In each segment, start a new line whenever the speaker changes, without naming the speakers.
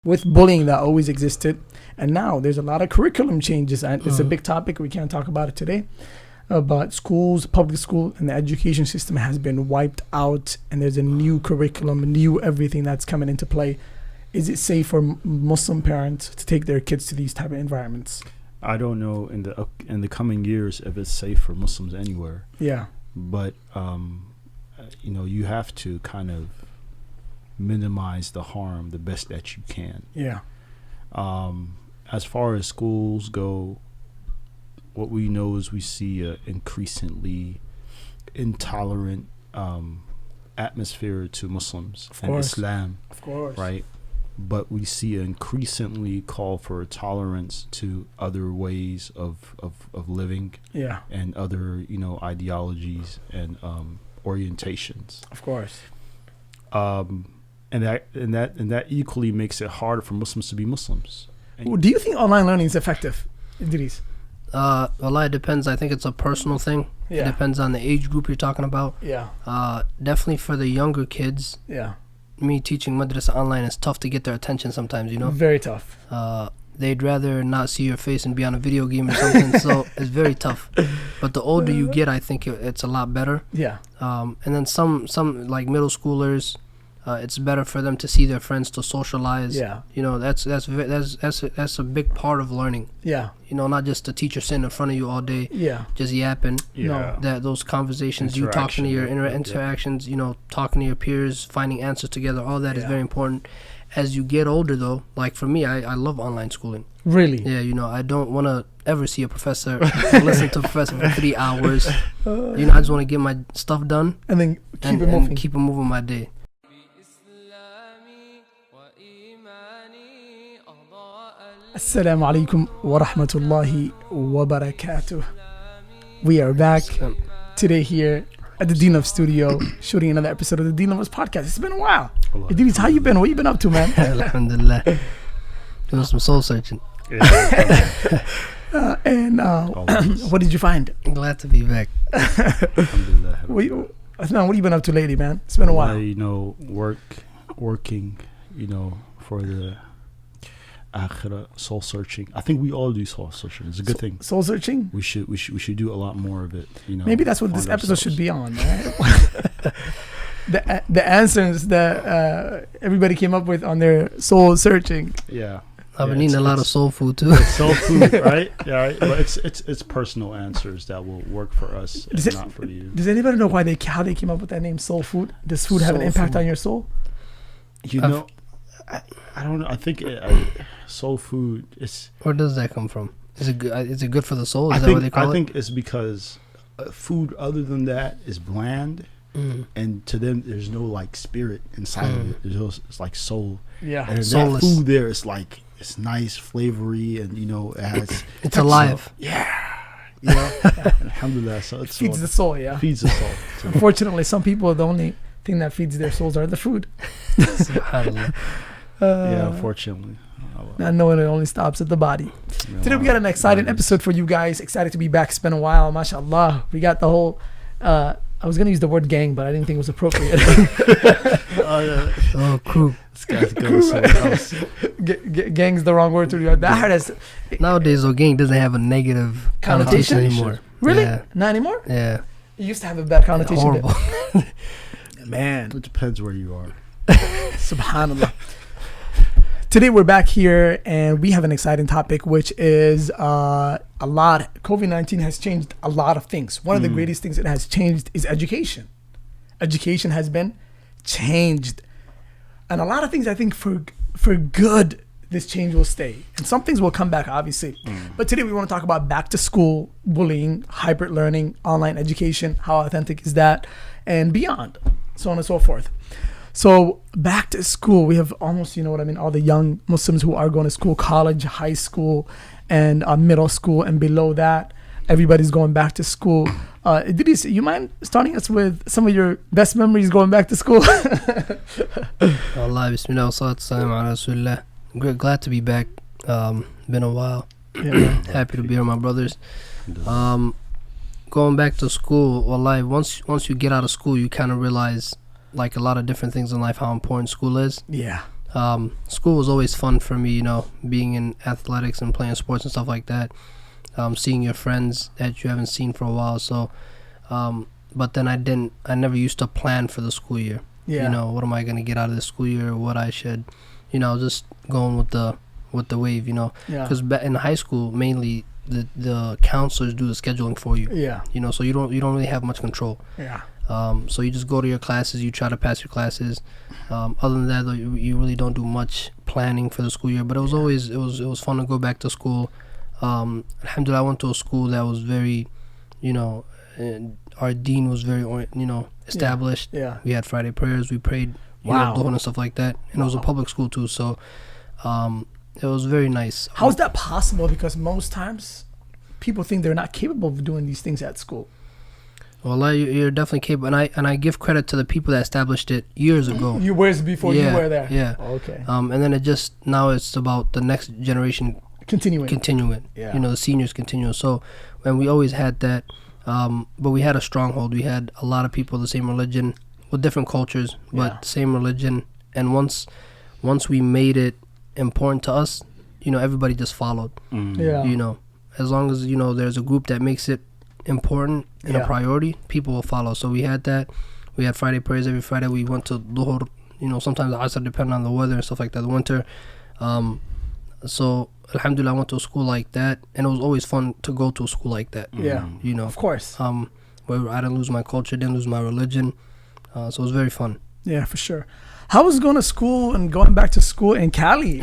with bullying that always existed. And now there's a lot of curriculum changes, and it's a big topic. We can't talk about it today. But schools, public school, and the education system has been wiped out, and there's a new curriculum, new everything that's coming into play. Is it safe for Muslim parents to take their kids to these type of environments?
I don't know in the coming years if it's safe for Muslims anywhere.
Yeah.
But you have to kind of minimize the harm the best that you can.
Yeah.
As far as schools go, what we know is we see an increasingly intolerant atmosphere to Muslims and Islam.
Of course.
Right? But we see an increasingly call for tolerance to other ways of living.
Yeah.
And other, ideologies and orientations.
Of course.
And that equally makes it harder for Muslims to be Muslims.
Do you think online learning is effective, Idrees?
Well, it depends. I think it's a personal thing.
Yeah.
It depends on the age group you're talking about.
Yeah.
Definitely for the younger kids.
Yeah.
Me teaching madrasa online is tough to get their attention sometimes,
Very tough.
They'd rather not see your face and be on a video game or something, so it's very tough. But the older you get, I think it's a lot better.
Yeah.
And then some like middle schoolers, it's better for them to see their friends, to socialize.
Yeah.
That's a big part of learning.
Yeah.
Not just the teacher sitting in front of you all day.
Yeah.
Just yapping.
Yeah.
That those conversations, you talking to your interactions, talking to your peers, finding answers together. All that is very important. As you get older, though, like for me, I love online schooling.
Really?
Yeah. I don't want to ever see a professor, listen to a professor for 3 hours. I just want to get my stuff done
and then
keep it moving my day.
Assalamu alaikum wa rahmatullahi wa barakatuh. We are back today here at the Deen of Studio, shooting another episode of the Deen of Us podcast. It's been a while. Idrees, how you been? What you been up to, man?
Alhamdulillah. Doing some soul searching.
What did you find?
I'm glad to be back.
Alhamdulillah.
What have you been up to lately, man? It's been a while.
Working, for the akhirah, soul searching. I think we all do soul searching. It's a good thing.
Soul searching?
We should do a lot more of it.
Maybe that's what this episode should be on. Right? the answers that everybody came up with on their soul searching.
Yeah.
I've been eating a lot of soul food too.
Soul food, right? Yeah, right. But it's personal answers that will work for us and not for you.
Does anybody know how they came up with that name, soul food? Does food have an impact on your soul?
I don't know. I think soul food is.
Where does that come from? Is it good for the soul? Is that what they call it?
I think it's because food other than that is bland, and to them there's no like spirit inside of it. It's like soul.
Yeah.
And that food there is like it's nice, flavory, and it has.
It's alive.
Alhamdulillah. So it
feeds the soul. Yeah.
Feeds the soul.
Unfortunately, some people, the only thing that feeds their souls are the food.
SubhanAllah.
Unfortunately.
Not knowing it only stops at the body. Today we got an exciting episode for you guys. Excited to be back. It's been a while, mashallah. We got the whole I was gonna use the word gang, but I didn't think it was appropriate.
Crew.
This guy's going somewhere else.
Gang's the wrong word to do that.
Nowadays, gang doesn't have a negative connotation anymore.
Really?
Yeah.
Not anymore?
Yeah.
It used to have a bad connotation.
Horrible.
Man.
It depends where you are.
Subhanallah. Today we're back here and we have an exciting topic, which is COVID-19 has changed a lot of things. One of the greatest things it has changed is education. Education has been changed. And a lot of things, I think, for good, this change will stay. And some things will come back, obviously. But today we want to talk about back to school, bullying, hybrid learning, online education, how authentic is that, and beyond, so on and so forth. So back to school, we have almost, all the young Muslims who are going to school, college, high school, and middle school, and below that, everybody's going back to school. Idrees, you mind starting us with some of your best memories going back to school?
Allah, bismillah, salatu ala rasulillah. Glad to be back. Been a while.
Yeah.
Happy to be with my brothers. Going back to school, wallahi, once you get out of school, you kind of realize, like a lot of different things in life, how important school is.
Yeah.
School was always fun for me, being in athletics and playing sports and stuff like that. Seeing your friends that you haven't seen for a while. So, but then I never used to plan for the school year.
Yeah.
What am I going to get out of the school year? What I should, just going with the wave,
Yeah.
Because in high school, mainly the counselors do the scheduling for you.
Yeah.
So you don't really have much control.
Yeah.
So you just go to your classes, you try to pass your classes. Other than that, though, you really don't do much planning for the school year. But it was always it was fun to go back to school. Alhamdulillah, I went to a school that was very, our dean was very, established.
Yeah.
We had Friday prayers. We prayed,
Wow.
Dhuhr and stuff like that. And it was a public school too, so it was very nice.
How is that possible? Because most times people think they're not capable of doing these things at school.
Well, you're definitely capable, and I give credit to the people that established it years ago.
You were before you were there.
Yeah.
Okay.
And then now it's about the next generation
Continuing.
it.
Yeah.
The seniors continue. So, and we always had that, but we had a stronghold. We had a lot of people of the same religion with different cultures, but same religion. And once we made it important to us, everybody just followed.
Yeah.
As long as there's a group that makes it important and a priority, people will follow. So we had that. We had Friday prayers every Friday. We went to Dhuhr, sometimes Asr, depending on the weather and stuff like that, the winter. So alhamdulillah, I went to a school like that, and it was always fun to go to a school like that.
Yeah. Of course.
Where I didn't lose my culture, didn't lose my religion. So it was very fun.
Yeah, for sure. How was going to school and going back to school in Cali?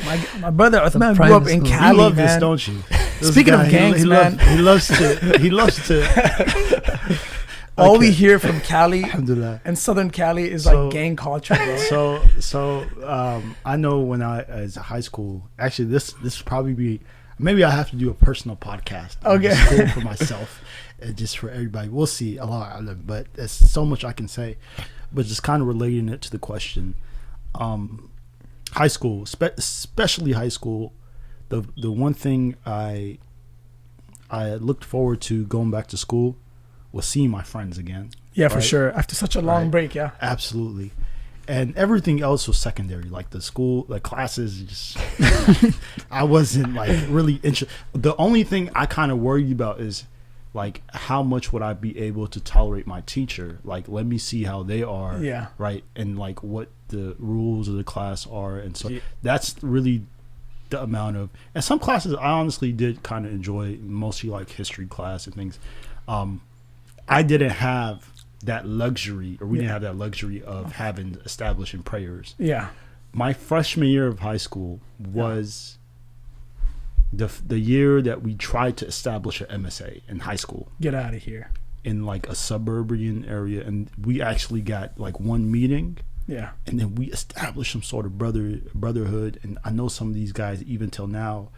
My brother Uthman grew up in Cali.
You love
man.
this, don't you? This
Speaking
guy,
of gangs,
he
man,
loves to.
All we hear from Cali
Alhamdulillah.
and Southern Cali is like gang culture, bro.
So I know when I was in high school. Actually, this would probably be. Maybe I have to do a personal podcast.
Okay.
School for myself, and just for everybody. We'll see. Allah, but there's so much I can say. But just kind of relating it to the question, high school, especially high school, the one thing I looked forward to going back to school was seeing my friends again.
Yeah, for sure. After such a long break, yeah.
Absolutely. And everything else was secondary, like the school, like classes. Just I wasn't like really interested. The only thing I kind of worried about is like how much would I be able to tolerate my teacher? Like, let me see how they are, right? And like what the rules of the class are, and so that's really the amount of. And some classes I honestly did kind of enjoy, mostly like history class and things. I didn't have that luxury, or we didn't have that luxury of having establishing prayers.
Yeah.
My freshman year of high school was the year that we tried to establish an MSA in high school.
Get out of here.
In like a suburban area, and we actually got like one meeting.
Yeah.
And then we established some sort of brotherhood, and I know some of these guys even till now,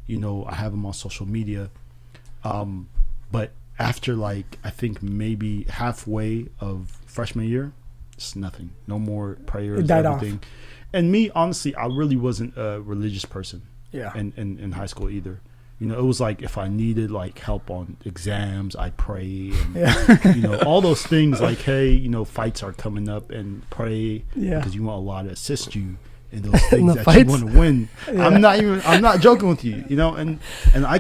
I have them on social media. But after like I think maybe halfway of freshman year, it's nothing. No more prayers.
It died
everything. Off. And me, honestly, I really wasn't a religious person.
Yeah.
In high school either. It was like if I needed like help on exams, I'd pray, and all those things like, hey, fights are coming up, and pray because you want Allah to assist you in those things that you want to win. Yeah. I'm not joking with you, and I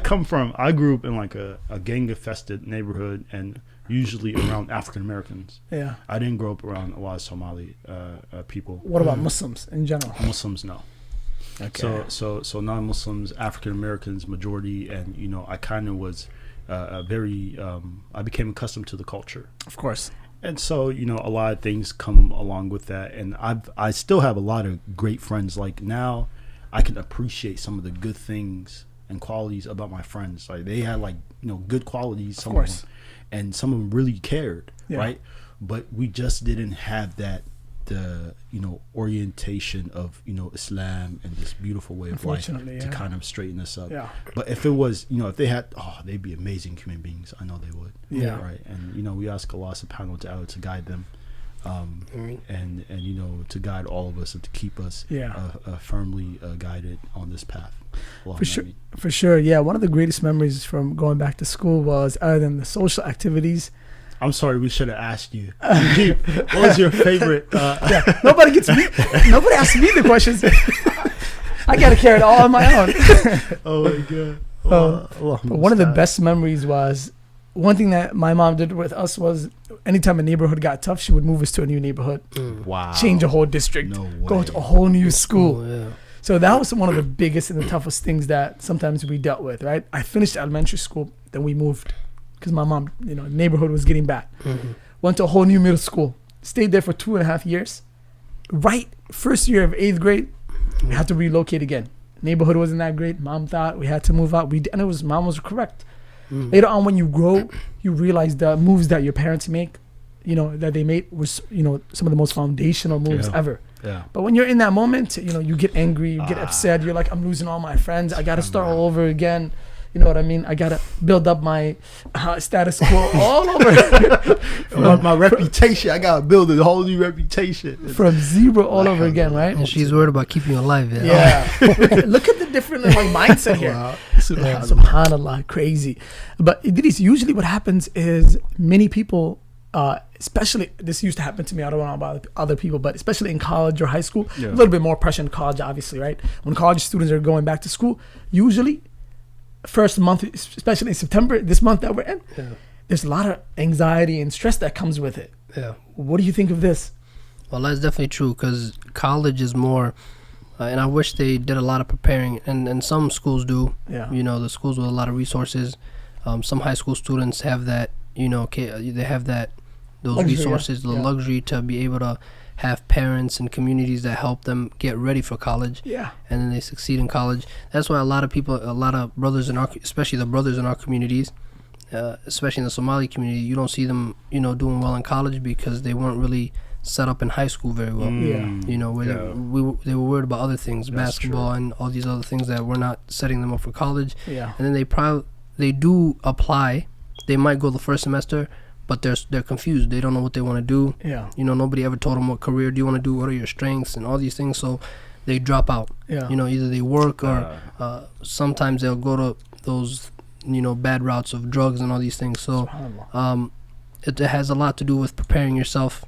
grew up in like a gang infested neighborhood, and usually around African Americans. Yeah. I didn't grow up around a lot of Somali people.
What about Muslims in general?
Muslims, no. Okay. So non-Muslims, African Americans, majority, and I kind of was very. I became accustomed to the culture,
of course,
and so a lot of things come along with that, and I still have a lot of great friends. Like now, I can appreciate some of the good things and qualities about my friends. Like they had like good qualities, some of them, and some of them really cared, right? But we just didn't have that. The orientation of Islam and this beautiful way of life to kind of straighten us up. Yeah. But if it was if they had they'd be amazing human beings. I know they would. Yeah. Right. And we ask Allah subhanahu wa ta'ala to guide them, and to guide all of us and to keep us firmly guided on this path.
For sure. Yeah. One of the greatest memories from going back to school was, other than the social activities,
I'm sorry, we should have asked you. What was your favorite?
Nobody asks me the questions. I gotta carry it all on my own.
Oh my god.
But one of the best memories was one thing that my mom did with us was anytime a neighborhood got tough, she would move us to a new neighborhood.
Wow.
Change a whole district.
No way.
Go to a whole new school.
Yeah.
So that was one of the biggest and the toughest things that sometimes we dealt with, right? I finished elementary school, then we moved because my mom, neighborhood was getting bad. Went to a whole new middle school, stayed there for 2.5 years. Right, first year of 8th grade, we had to relocate again. Neighborhood wasn't that great. Mom thought we had to move out. Mom was correct. Later on, when you grow, you realize the moves that your parents make, that they made was, some of the most foundational moves ever.
Yeah.
But when you're in that moment, you get angry, you get upset. You're like, I'm losing all my friends. I got to start all over again. You know what I mean? I got to build up my status quo all over.
My reputation. I got to build a whole new reputation.
From zero all over again, right?
And she's worried about keeping you alive.
Yeah. Look at the different mindset here.
Wow.
Subhanallah, crazy. But Idris, usually what happens is many people, especially, this used to happen to me, I don't know about other people, but especially in college or high school, a little bit more pressure in college, obviously, right? When college students are going back to school, usually first month, especially in September, this month that we're in, there's a lot of anxiety and stress that comes with it.
Yeah.
What do you think of this?
Well, that's definitely true because college is more, and I wish they did a lot of preparing, and some schools do.
Yeah.
The schools with a lot of resources. Some high school students have that, they have those
luxury,
resources, the luxury to be able to have parents and communities that help them get ready for college.
Yeah.
And then they succeed in college. That's why a lot of brothers especially the brothers in our communities, especially in the Somali community, you don't see them, doing well in college because they weren't really set up in high school very well. They were worried about other things, basketball and all these other things that were not setting them up for college.
Yeah.
And then they do apply. They might go the first semester, but they're confused. They don't know what they want to do.
Yeah.
Nobody ever told them what career do you want to do, what are your strengths and all these things. So they drop out.
Yeah.
Either they work or sometimes they'll go to those, bad routes of drugs and all these things. So it has a lot to do with preparing yourself,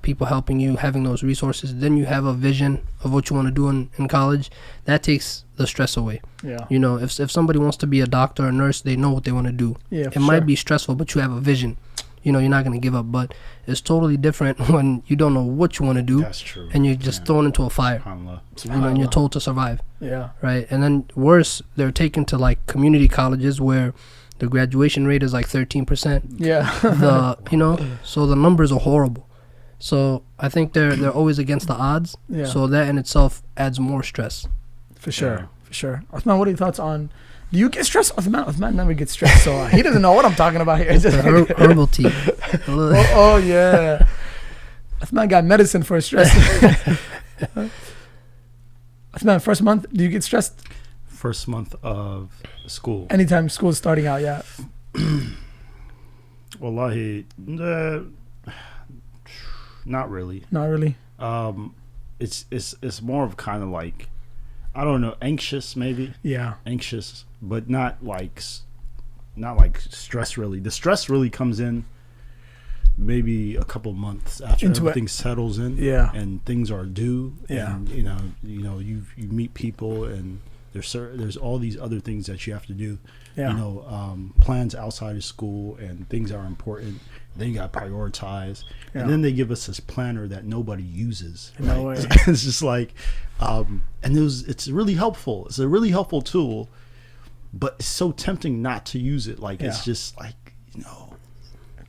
people helping you, having those resources. Then you have a vision of what you want to do in college. That takes the stress away.
Yeah.
If somebody wants to be a doctor or a nurse, they know what they want to do.
Yeah,
it might be stressful, but you have a vision. You're not going to give up. But it's totally different when you don't know what you want to do.
That's true.
And you're just thrown into a fire. And you're told to survive.
Yeah.
Right. And then worse, they're taken to like community colleges where the graduation rate is like 13%.
Yeah.
So the numbers are horrible. So I think they're always against the odds.
Yeah.
So that in itself adds more stress.
For sure. Uthman, what are your thoughts on? Do you get stressed? Uthman never gets stressed, so he doesn't know what I'm talking about here.
Herbal tea.
oh yeah. Uthman got medicine for stress. Uthman, first month, do you get stressed?
First month of school.
Anytime school's starting out, yeah.
Wallahi, not really.
Not really.
It's more of kind of like, I don't know, anxious maybe. Yeah. Anxious, but not like stress really. The stress really comes in maybe a couple months after everything settles in. Yeah. And things are due. Yeah. And you meet people and there's all these other things that you have to do. Yeah. Plans outside of school and things are important. Then you got to prioritize. Yeah. And then they give us this planner that nobody uses. Right? No way. It's just like, and it's really helpful. It's a really helpful tool, but it's so tempting not to use it. Like, it's just like,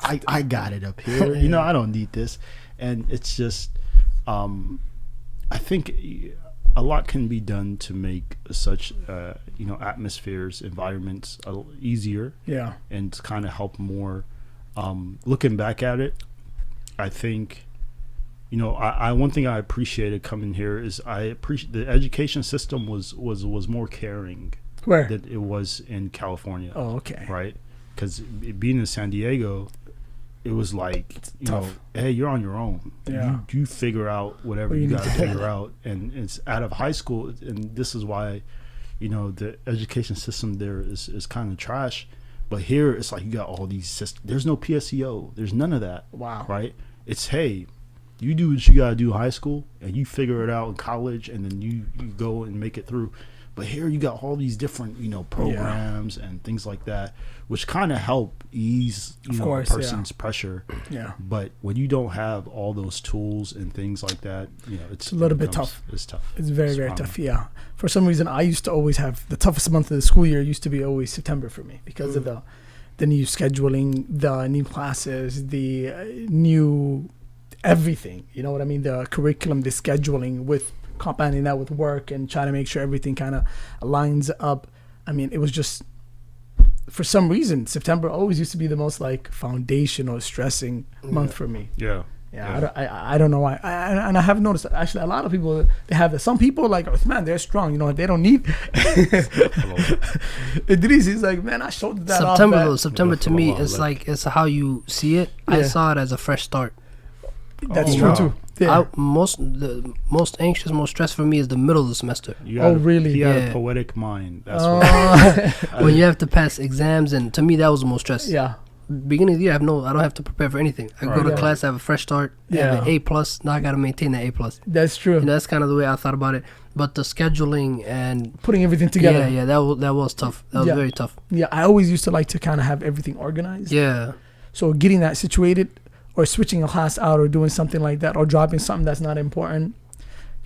I got it up here. I don't need this. And it's just, I think a lot can be done to make such, atmospheres, environments easier. Yeah. And to kind of help more. Looking back at it, I think, one thing I appreciated coming here is I appreciate the education system was more caring. Where? Than it was in California. Oh, okay. Right? Because being in San Diego, it was like, hey, you're on your own. Yeah. You figure out whatever you got to figure out. And it's out of high school, and this is why, the education system there is kind of trash. But here it's like you got all these systems. There's no PSEO. There's none of that.
Wow.
Right? It's, hey, you do what you got to do in high school and you figure it out in college and then you go and make it through. But here you got all these different, programs and things like that, which kind of help ease, a person's pressure.
Yeah.
But when you don't have all those tools and things like that, it's
a little bit tough.
It's tough.
It's very, very tough. Yeah. For some reason, I used to always have the toughest month of the school year used to be always September for me because of the new scheduling, the new classes, the new everything. You know what I mean? The curriculum, the scheduling with combining that with work and trying to make sure everything kind of lines up. I mean, it was just, for some reason, September always used to be the most like foundational, stressing month for me.
Yeah.
I don't know why. And I have noticed that actually a lot of people, they have that. Some people like Uthman, they're strong. They don't need. Idrees, he's like, man, I showed that
September to me, it's how you see it. Yeah. I saw it as a fresh start.
That's true too. Yeah.
The most anxious, most stressed for me is the middle of the semester.
Really?
You got a poetic mind. That's what.
When you have to pass exams, and to me that was the most stress.
Yeah.
Beginning of the year, I don't have to prepare for anything. I go to class, I have a fresh start. I have an A+. Now I got to maintain that A+.
That's true.
That's kind of the way I thought about it. But the scheduling and
putting everything together.
Yeah, that was tough. That was very tough.
Yeah, I always used to like to kind of have everything organized.
Yeah.
So getting that situated, or switching a class out, or doing something like that, or dropping something that's not important,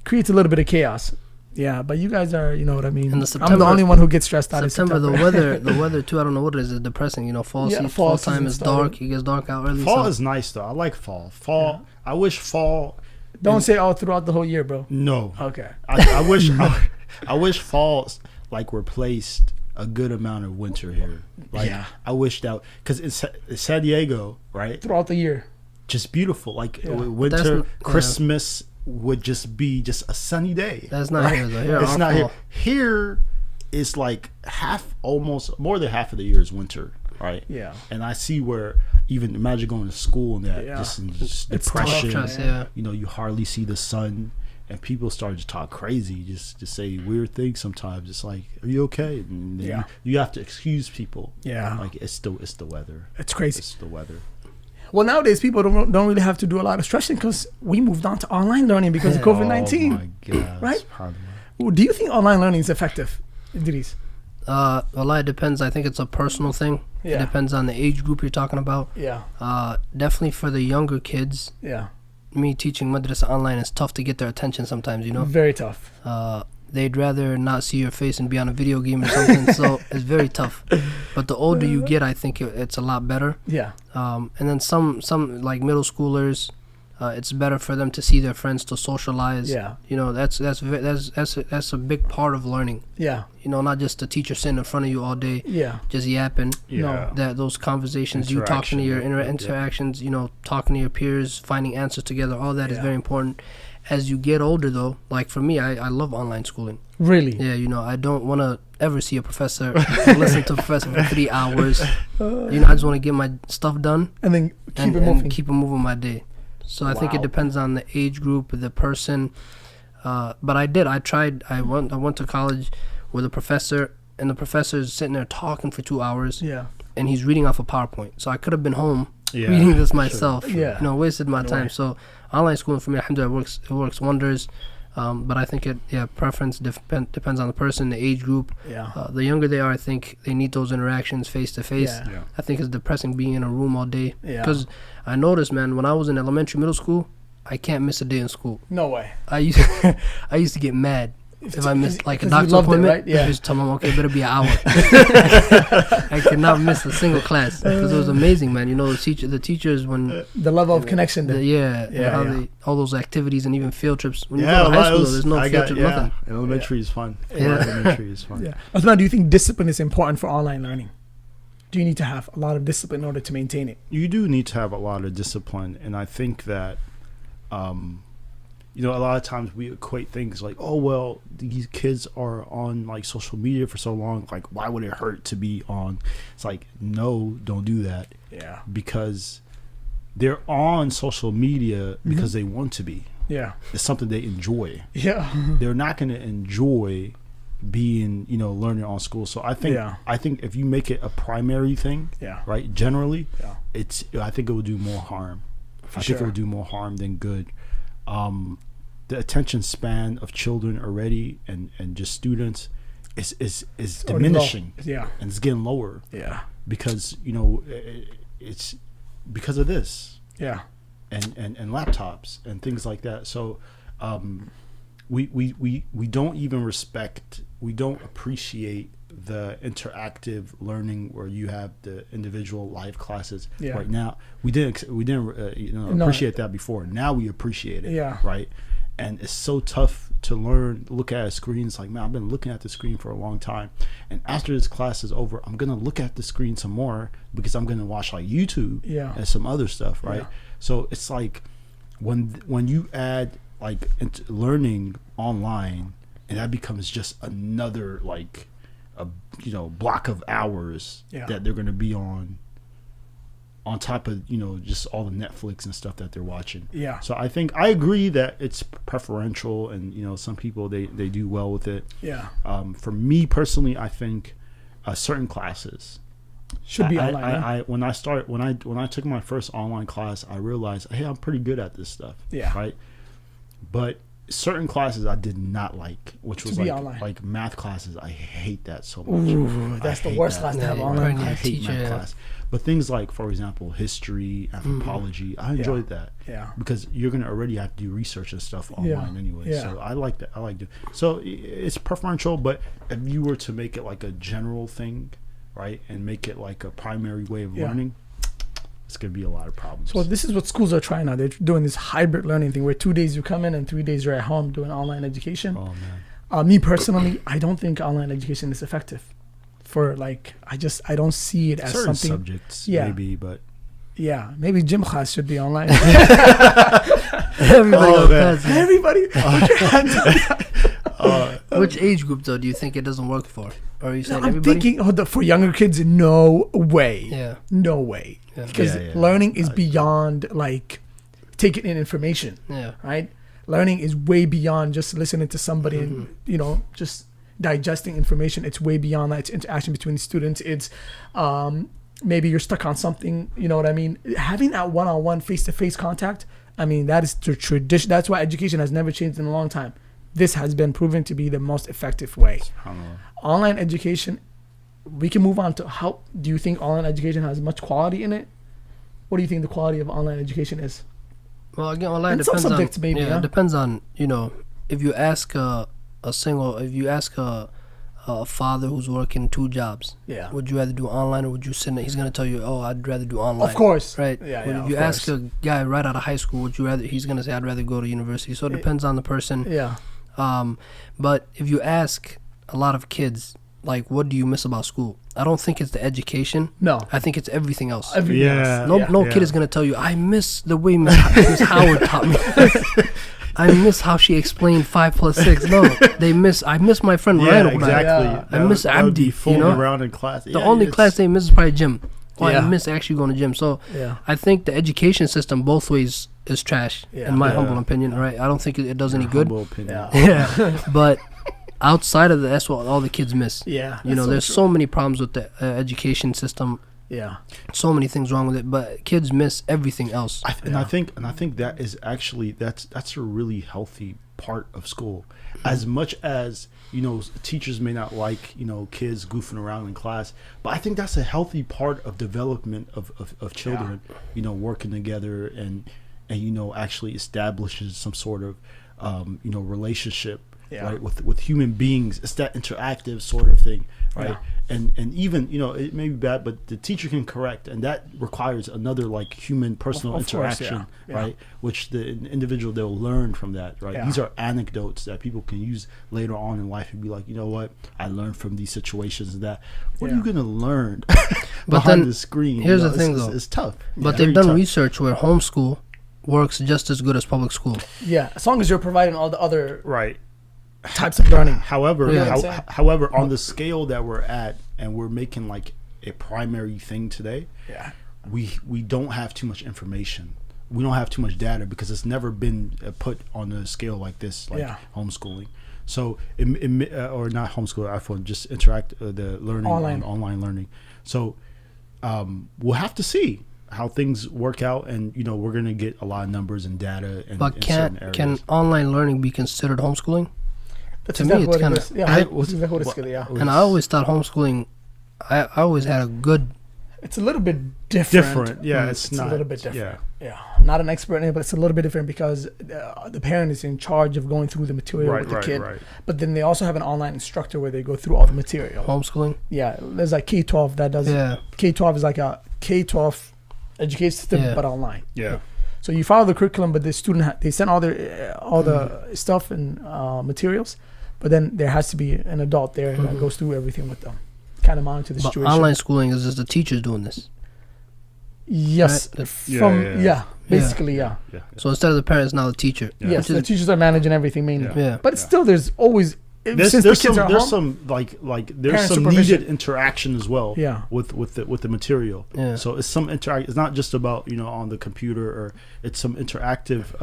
creates a little bit of chaos. Yeah, but you guys are, you know what I mean.
And
I'm the only one who gets stressed out.
September, the weather too. I don't know what it is. It's depressing. Fall time is dark. It gets dark out early.
Fall is nice though. I like fall. I wish fall.
Don't say all throughout the whole year, bro.
No.
Okay.
I wish I wish fall like replaced a good amount of winter here. I wish that, because it's San Diego, right? Throughout
the year.
Just beautiful. Winter, Christmas would just be just a sunny day.
That's not here though.
It's not here. Here is like almost more than half of the year is winter, right?
Yeah.
And I see where even imagine going to school and that just depression.
Tough,
you hardly see the sun. And people start to talk crazy, just to say weird things sometimes. It's like, are you okay? And you have to excuse people.
Yeah.
Like it's the weather.
It's crazy.
It's the weather.
Well, nowadays people don't really have to do a lot of stressing because we moved on to online learning because of COVID-19.
Oh my God!
Right? Well, do you think online learning is effective, Idrees?
A lot. It depends. I think it's a personal thing.
Yeah.
It depends on the age group you're talking about.
Yeah.
Definitely for the younger kids.
Yeah.
Me teaching madrasa online is tough to get their attention sometimes.
Very tough.
They'd rather not see your face and be on a video game or something. So it's very tough. But the older you get, I think it's a lot better.
Yeah.
And then some like middle schoolers, it's better for them to see their friends, to socialize.
Yeah.
That's a big part of learning.
Yeah.
Not just the teacher sitting in front of you all day.
Yeah.
Just yapping.
Yeah.
That those conversations, you talking to your interactions, talking to your peers, finding answers together. All that is very important. As you get older, though, like for me, I love online schooling.
Really?
Yeah, I don't want to ever see a professor, listen to a professor for 3 hours. I just want to get my stuff done
and then
keep it moving my day. So I think it depends on the age group, the person. But I went to college with a professor, and the professor is sitting there talking for 2 hours.
Yeah.
And he's reading off a PowerPoint. So I could have been home reading this myself.
Sure. Yeah.
Wasted my time. So online schooling for me, alhamdulillah, it works wonders. But I think preference depends on the person, the age group.
Yeah.
The younger they are, I think they need those interactions face to face. I think it's depressing being in a room all day. Because I noticed, man, when I was in elementary, middle school, I can't miss a day in school.
No way.
I used to get mad if I missed like a doctor's appointment. Right? Yeah. Just tell them, okay, it better be an hour. I could not miss a single class because it was amazing, man. The teachers when
the level of connection.
All those activities and even field trips. When you go to high school, there's no field trip, nothing.
Elementary is fun.
Elementary
is fun.
Yeah. Uthman, do you think discipline is important for online learning? Do you need to have a lot of discipline in order to maintain it?
You do need to have a lot of discipline, and I think that. A lot of times we equate things like, oh, well, these kids are on like social media for so long. Like, why would it hurt to be on? It's like, no, don't do that.
Yeah.
Because they're on social media because they want to be.
Yeah.
It's something they enjoy.
Yeah.
They're not going to enjoy being, learning on school. So I think if you make it a primary thing, right, generally, I think it will do more harm. I think it will do more harm than good. The attention span of children already and just students is diminishing. And it's getting lower. Because it's because of this. And laptops and things like that. So we don't even we don't appreciate the interactive learning where you have the individual live classes right now. We didn't appreciate that before. Now we appreciate it, right? And it's so tough to look at a screen. It's like, man, I've been looking at the screen for a long time, and after this class is over, I'm gonna look at the screen some more because I'm gonna watch like YouTube and some other stuff, right? So it's like when you add like learning online, and that becomes just another like a block of hours that they're gonna be on top of just all the Netflix and stuff that they're watching. So I think I agree that it's preferential, and some people they do well with it. For me personally, I think certain classes
should be online.
When I took my first online class, I realized, hey, I'm pretty good at this stuff. Right. But certain classes I did not like, which was like math classes. I hate that so much.
Ooh, that's the worst class to have online.
I hate math class. But things like, for example, history, anthropology, I enjoyed that. Because you're going to already have to do research and stuff online anyway. So I like that. I like it. So it's preferential, but if you were to make it like a general thing, right, and make it like a primary way of learning, it's going to be a lot of problems.
So this is what schools are trying now. They're doing this hybrid learning thing where 2 days you come in and 3 days you're at home doing online education.
Oh, man.
Me personally, I don't think online education is effective. For like, I don't see it as
certain
something.
Subjects, maybe, but
maybe gym class should be online.
Everybody,
put your hands up.
Which age group though do you think it doesn't work for? Or are you saying
I'm
everybody?
thinking for younger kids, no way. No way. Because learning is beyond like taking in information. Right. Learning is way beyond just listening to somebody and just digesting information. It's way beyond that. It's interaction between students. It's maybe you're stuck on something, you know what I mean? Having that one-on-one face-to-face contact, I mean, that is the tradition. That's why education has never changed in a long time. This has been proven to be the most effective way. Online education, we can move on to how do you think online education has much quality in it? What do you think the quality of online education is?
Well, again, online
and
depends
some subjects
on
maybe,
it depends on if you ask a father who's working 2 jobs, would you rather do online or would you sit? He's gonna tell you, oh, I'd rather do online.
Of course,
right? If you ask a guy right out of high school, would you rather? He's gonna say, I'd rather go to university. So it depends on the person. But if you ask a lot of kids, like, what do you miss about school? I don't think it's the education.
No,
I think it's everything else.
No
kid is gonna tell you, I miss the way Miss Howard taught me. I miss how she explained 5 + 6. No, I miss my friend Ryan.
Exactly.
I miss Abdi.
Around in class.
The only class they miss is probably gym. I miss actually going to gym. So I think the education system both ways is trash, in my humble opinion. Right? I don't think it does any good.
Humble opinion.
But outside of that, that's what all the kids miss. There's so many problems with the education system. So many things wrong with it, but kids miss everything else.
I think that is actually that's a really healthy part of school. As much as teachers may not like kids goofing around in class, but I think that's a healthy part of development of children. Working together and actually establishes some sort of relationship. Right, with human beings. It's that interactive sort of thing, right? And even it may be bad, but the teacher can correct, and that requires another like human personal interaction, right? Which the individual, they'll learn from that, right? These are anecdotes that people can use later on in life and be like, you know what, I learned from these situations and that. What are you gonna learn behind the screen?
Here's the thing, though,
it's tough.
But they've done research where homeschool works just as good as public school.
As long as you're providing all the other
types of learning. However,
Yeah.
On the scale that we're at, and we're making like a primary thing today, we don't have too much information. We don't have too much data because it's never been put on a scale like this, like homeschooling. So or not homeschool, iPhone, just interact the learning online learning. So we'll have to see how things work out, and we're gonna get a lot of numbers and data.
But can online learning be considered homeschooling?
That's
to me, it's kind of And I always thought homeschooling. I always had a good.
It's a little bit different.
Yeah,
it's a little bit different. Yeah. I'm not an expert in it, but it's a little bit different because the parent is in charge of going through the material with the kid. Right. But then they also have an online instructor where they go through all the material.
Homeschooling?
Yeah. There's like K-12 that does. Yeah. K-12 is like a K-12 education system, but online.
Yeah.
So you follow the curriculum, but the student they send all the stuff and materials, but then there has to be an adult there that goes through everything with them, kind of monitor the situation.
Online schooling is just the teachers doing this.
Yes, right? Basically.
So instead of the parents, now the teacher.
Yes, the teachers are managing everything mainly.
Yeah.
But still, there's always
there's some needed interaction as well.
Yeah.
With the material.
Yeah.
So it's some interact. It's not just about on the computer, or it's some interactive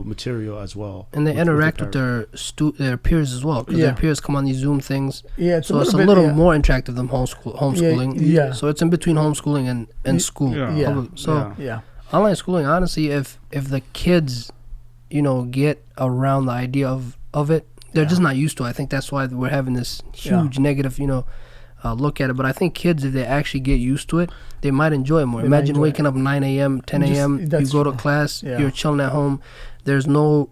material as well.
And they interact with their peers as well, because their peers come on these Zoom things.
Yeah.
It's a little more interactive than homeschooling.
Yeah.
So it's in between homeschooling and school.
Yeah.
Online schooling, honestly, if the kids, get around the idea of it, they're just not used to it. I think that's why we're having this huge negative, look at it. But I think kids, if they actually get used to it, they might enjoy it more. Imagine waking up 9 a.m., 10 a.m., you go to class, you're chilling at home. There's no,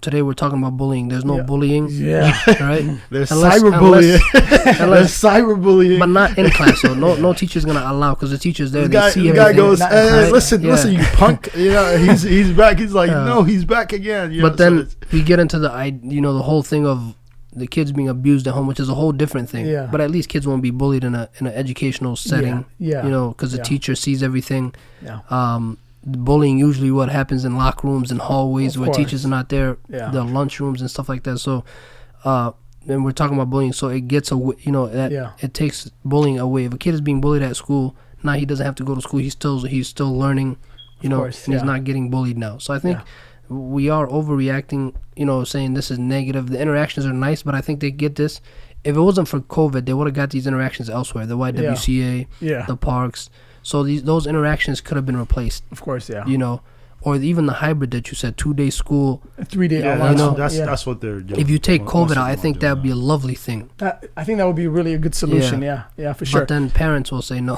today we're talking about bullying. There's no bullying.
Yeah.
Right?
There's cyberbullying. There's cyberbullying.
But not in class. So no teacher's going to allow, because the teacher's there.
They see everything. The guy goes, hey, listen, you punk. He's back. He's like, no, he's back again.
But then we get into the whole thing of the kids being abused at home, which is a whole different thing.
Yeah.
But at least kids won't be bullied in an educational setting. Because the teacher sees everything. Bullying usually what happens in locker rooms and hallways where teachers are not there, the lunch rooms and stuff like that. So, and we're talking about bullying, so it gets away. It takes bullying away. If a kid is being bullied at school, now he doesn't have to go to school. He's still learning, and he's not getting bullied now. So I think we are overreacting. Saying this is negative. The interactions are nice, but I think they get this. If it wasn't for COVID, they would have got these interactions elsewhere. The YWCA, the parks. So those interactions could have been replaced.
Of course,
or even the hybrid that you said, 2-day school,
3-day.
That's what they're doing.
If you take COVID out, I think that would be a lovely thing.
I think that would be really a good solution. Yeah, for sure.
But then parents will say no.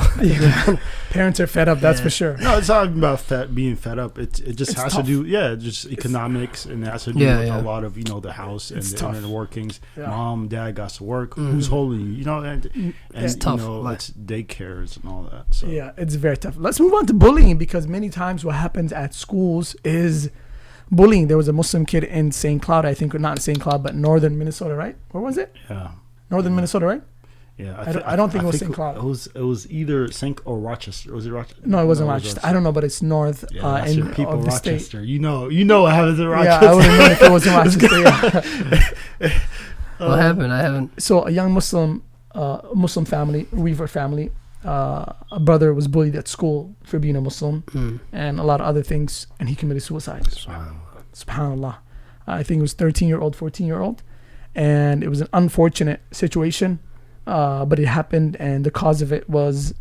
Parents are fed up. That's for sure.
No, it's not about being fed up. It just has to do just economics, and it has to do with a lot of the house and the inner workings. Mom, dad got to work. Who's holding you? And
it's tough.
It's daycares and all that. So.
Yeah, it's very tough. Let's move on to bullying, because many times what happens at schools is bullying. There was a Muslim kid in St. Cloud, I think, or not in St. Cloud, but northern Minnesota, right? Where was it?
Yeah.
Northern Minnesota, right?
Yeah.
I don't think it was St. Cloud.
It was either St. or Rochester. Was it Rochester?
No, it wasn't Rochester. I don't know, but it's north in
people
of the
Rochester.
state.
You know what happens in Rochester.
Yeah, I wouldn't know if it was in Rochester.
What happened? I haven't.
So a young Muslim family, Weaver family, a brother was bullied at school for being a Muslim and a lot of other things, and he committed suicide. Subhanallah. I think it was 13-year-old, 14-year-old, and it was an unfortunate situation, but it happened, and the cause of it was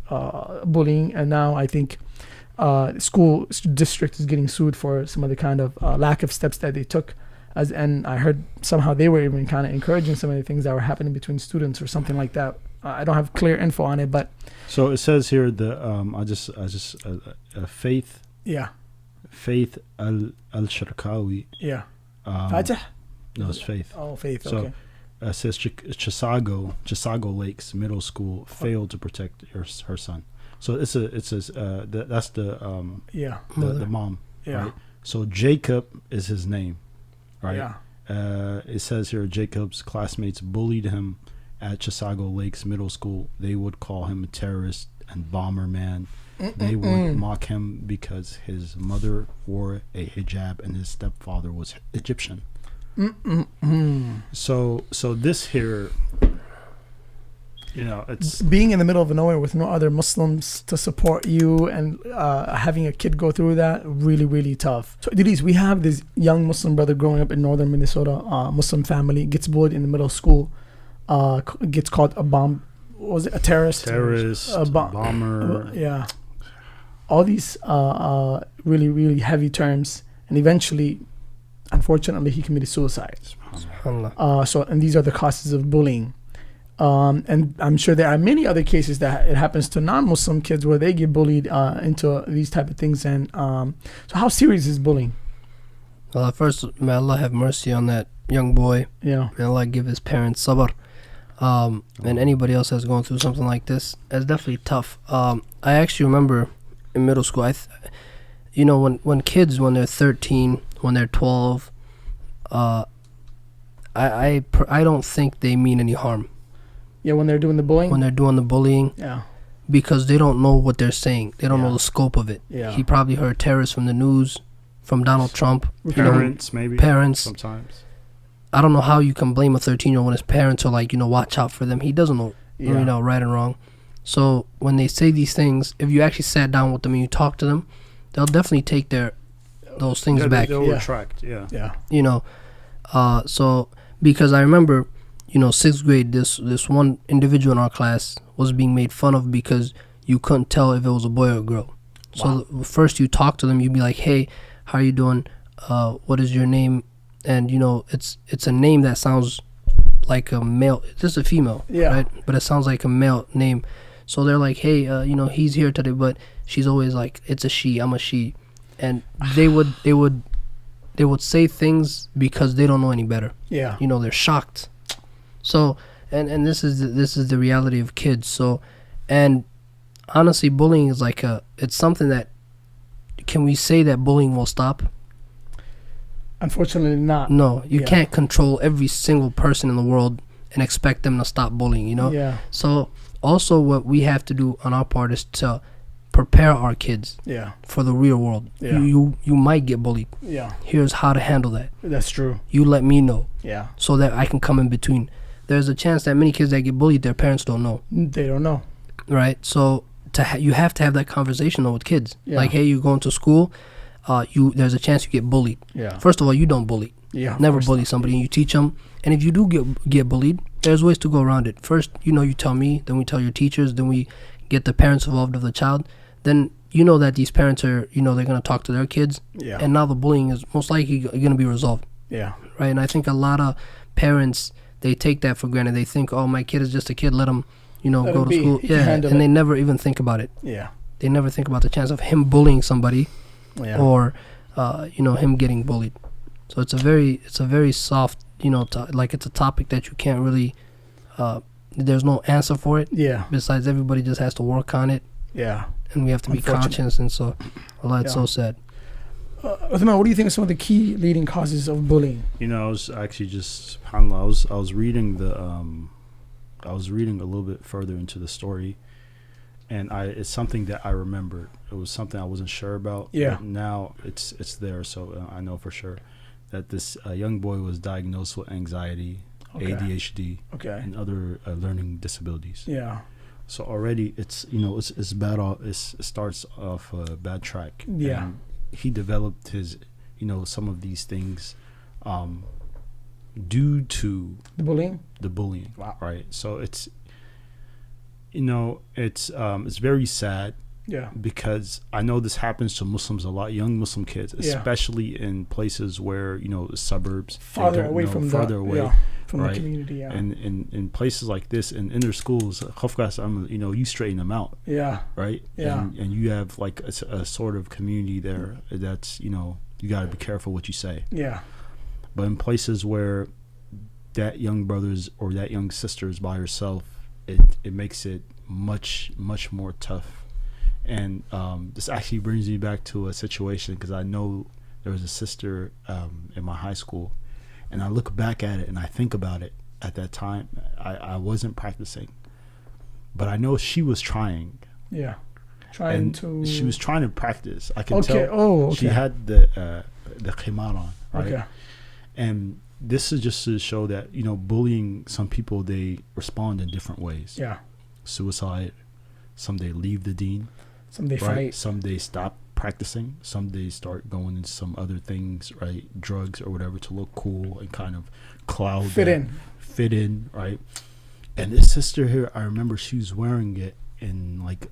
bullying. And now I think school district is getting sued for some of the kind of lack of steps that they took. And I heard somehow they were even kind of encouraging some of the things that were happening between students or something like that. I don't have clear info on it, but
so it says here Faith.
Yeah.
Faith al-Sharqawi.
Yeah.
Fajah? No, it's Faith.
Oh, Faith.
So
okay.
It says Chisago Lakes Middle School failed to protect her son. So that's the mom.
Yeah.
Right? So Jacob is his name, right?
Yeah.
It says here Jacob's classmates bullied him at Chisago Lakes Middle School. They would call him a terrorist and bomber man. They would mock him because his mother wore a hijab and his stepfather was Egyptian. So this here, You know, it's
being in the middle of nowhere with no other Muslims to support you, and having a kid go through that, really, really tough. So, Idrees, we have this young Muslim brother growing up in northern Minnesota, Muslim family, gets bullied in the middle of school, gets called a bomb. Was it a terrorist?
a bomber.
Yeah. All these really, really heavy terms. And eventually, unfortunately, he committed suicide. And these are the causes of bullying. And I'm sure there are many other cases that it happens to non-Muslim kids where they get bullied into these type of things. And so how serious is bullying?
Well, first, may Allah have mercy on that young boy.
Yeah.
May Allah give his parents sabr. And anybody else that's going through something like this, it's definitely tough. I actually remember in middle school, when kids, when they're 13, when they're 12, I don't think they mean any harm.
Yeah, when they're doing the bullying?
When they're doing the bullying.
Yeah.
Because they don't know what they're saying. They don't know the scope of it.
Yeah.
He probably heard terrorists from the news, from Donald Trump.
Parents, maybe.
Parents.
Sometimes.
I don't know how you can blame a 13-year-old when his parents are like, watch out for them. He doesn't know, right and wrong. So when they say these things, if you actually sat down with them and you talk to them, they'll definitely take those things back.
They'll retract, yeah.
So because I remember, 6th grade, this one individual in our class was being made fun of because you couldn't tell if it was a boy or a girl.
Wow.
So first you talk to them, you'd be like, hey, how are you doing? What is your name? And it's a name that sounds like a male, just a female, right? But it sounds like a male name. So they're like, hey, he's here today, but she's always like, it's a she, I'm a she. And they would say things because they don't know any better.
Yeah.
They're shocked. So and this is the reality of kids. So, and honestly, bullying is it's something that, can we say that bullying will stop?
Unfortunately not.
No, you can't control every single person in the world and expect them to stop bullying,
Yeah.
So also what we have to do on our part is to prepare our kids for the real world.
Yeah.
You might get bullied.
Yeah.
Here's how to handle that.
That's true.
You let me know.
Yeah.
So that I can come in between. There's a chance that many kids that get bullied, their parents don't know.
They don't know.
Right? So you have to have that conversation though with kids.
Yeah.
Like, hey, you're going to school, there's a chance you get bullied.
Yeah.
First of all, you don't bully.
Yeah.
Never bully somebody, and you teach them. And if you do get bullied, there's ways to go around it. First, you tell me, then we tell your teachers, then we get the parents involved of the child. Then that these parents are, they're going to talk to their kids.
Yeah.
And now the bullying is most likely going to be resolved.
Yeah.
Right? And I think a lot of parents, they take that for granted. They think, oh, my kid is just a kid, let him, go to school. Yeah. And they never even think about it.
Yeah.
They never think about the chance of him bullying somebody or, him getting bullied. So it's a very soft, it's a topic that you can't really, there's no answer for it.
Yeah.
Besides, everybody just has to work on it.
Yeah.
And we have to be conscious. And so, Allah, it's so sad.
Uthman, what do you think are some of the key leading causes of bullying?
I was actually just, subhanAllah, I was reading I was reading a little bit further into the story, and it's something that I remembered. It was something I wasn't sure about.
Yeah.
But now it's there, so I know for sure that this young boy was diagnosed with anxiety, ADHD, and other learning disabilities.
Yeah.
So already it's bad. It starts off a bad track.
Yeah.
And he developed his, some of these things, due to
the bullying.
Wow. Right. So it's, it's very sad.
Yeah.
Because I know this happens to Muslims a lot, young Muslim kids, especially in places where, the suburbs,
farther away from the community. Yeah.
And in places like this, in inner schools, you straighten them out.
Yeah.
Right.
Yeah.
And you have like a sort of community there that's, you got to be careful what you say.
Yeah.
But in places where that young brother's or that young sister is by herself, it makes it much, much more tough. And this actually brings me back to a situation, because I know there was a sister in my high school, and I look back at it and I think about it. At that time, I wasn't practicing, but I know she was trying.
Yeah,
she was trying to practice. I can tell.
Oh, okay.
She had the khimar on, right?
Okay.
And this is just to show that bullying. Some people, they respond in different ways.
Yeah.
suicide. Some they leave the Deen.
Some they
right?
fight.
Some they stop practicing. Some they start going into some other things, right? Drugs or whatever to look cool and kind of cloud
Fit
in, right? And this sister here, I remember she was wearing it in like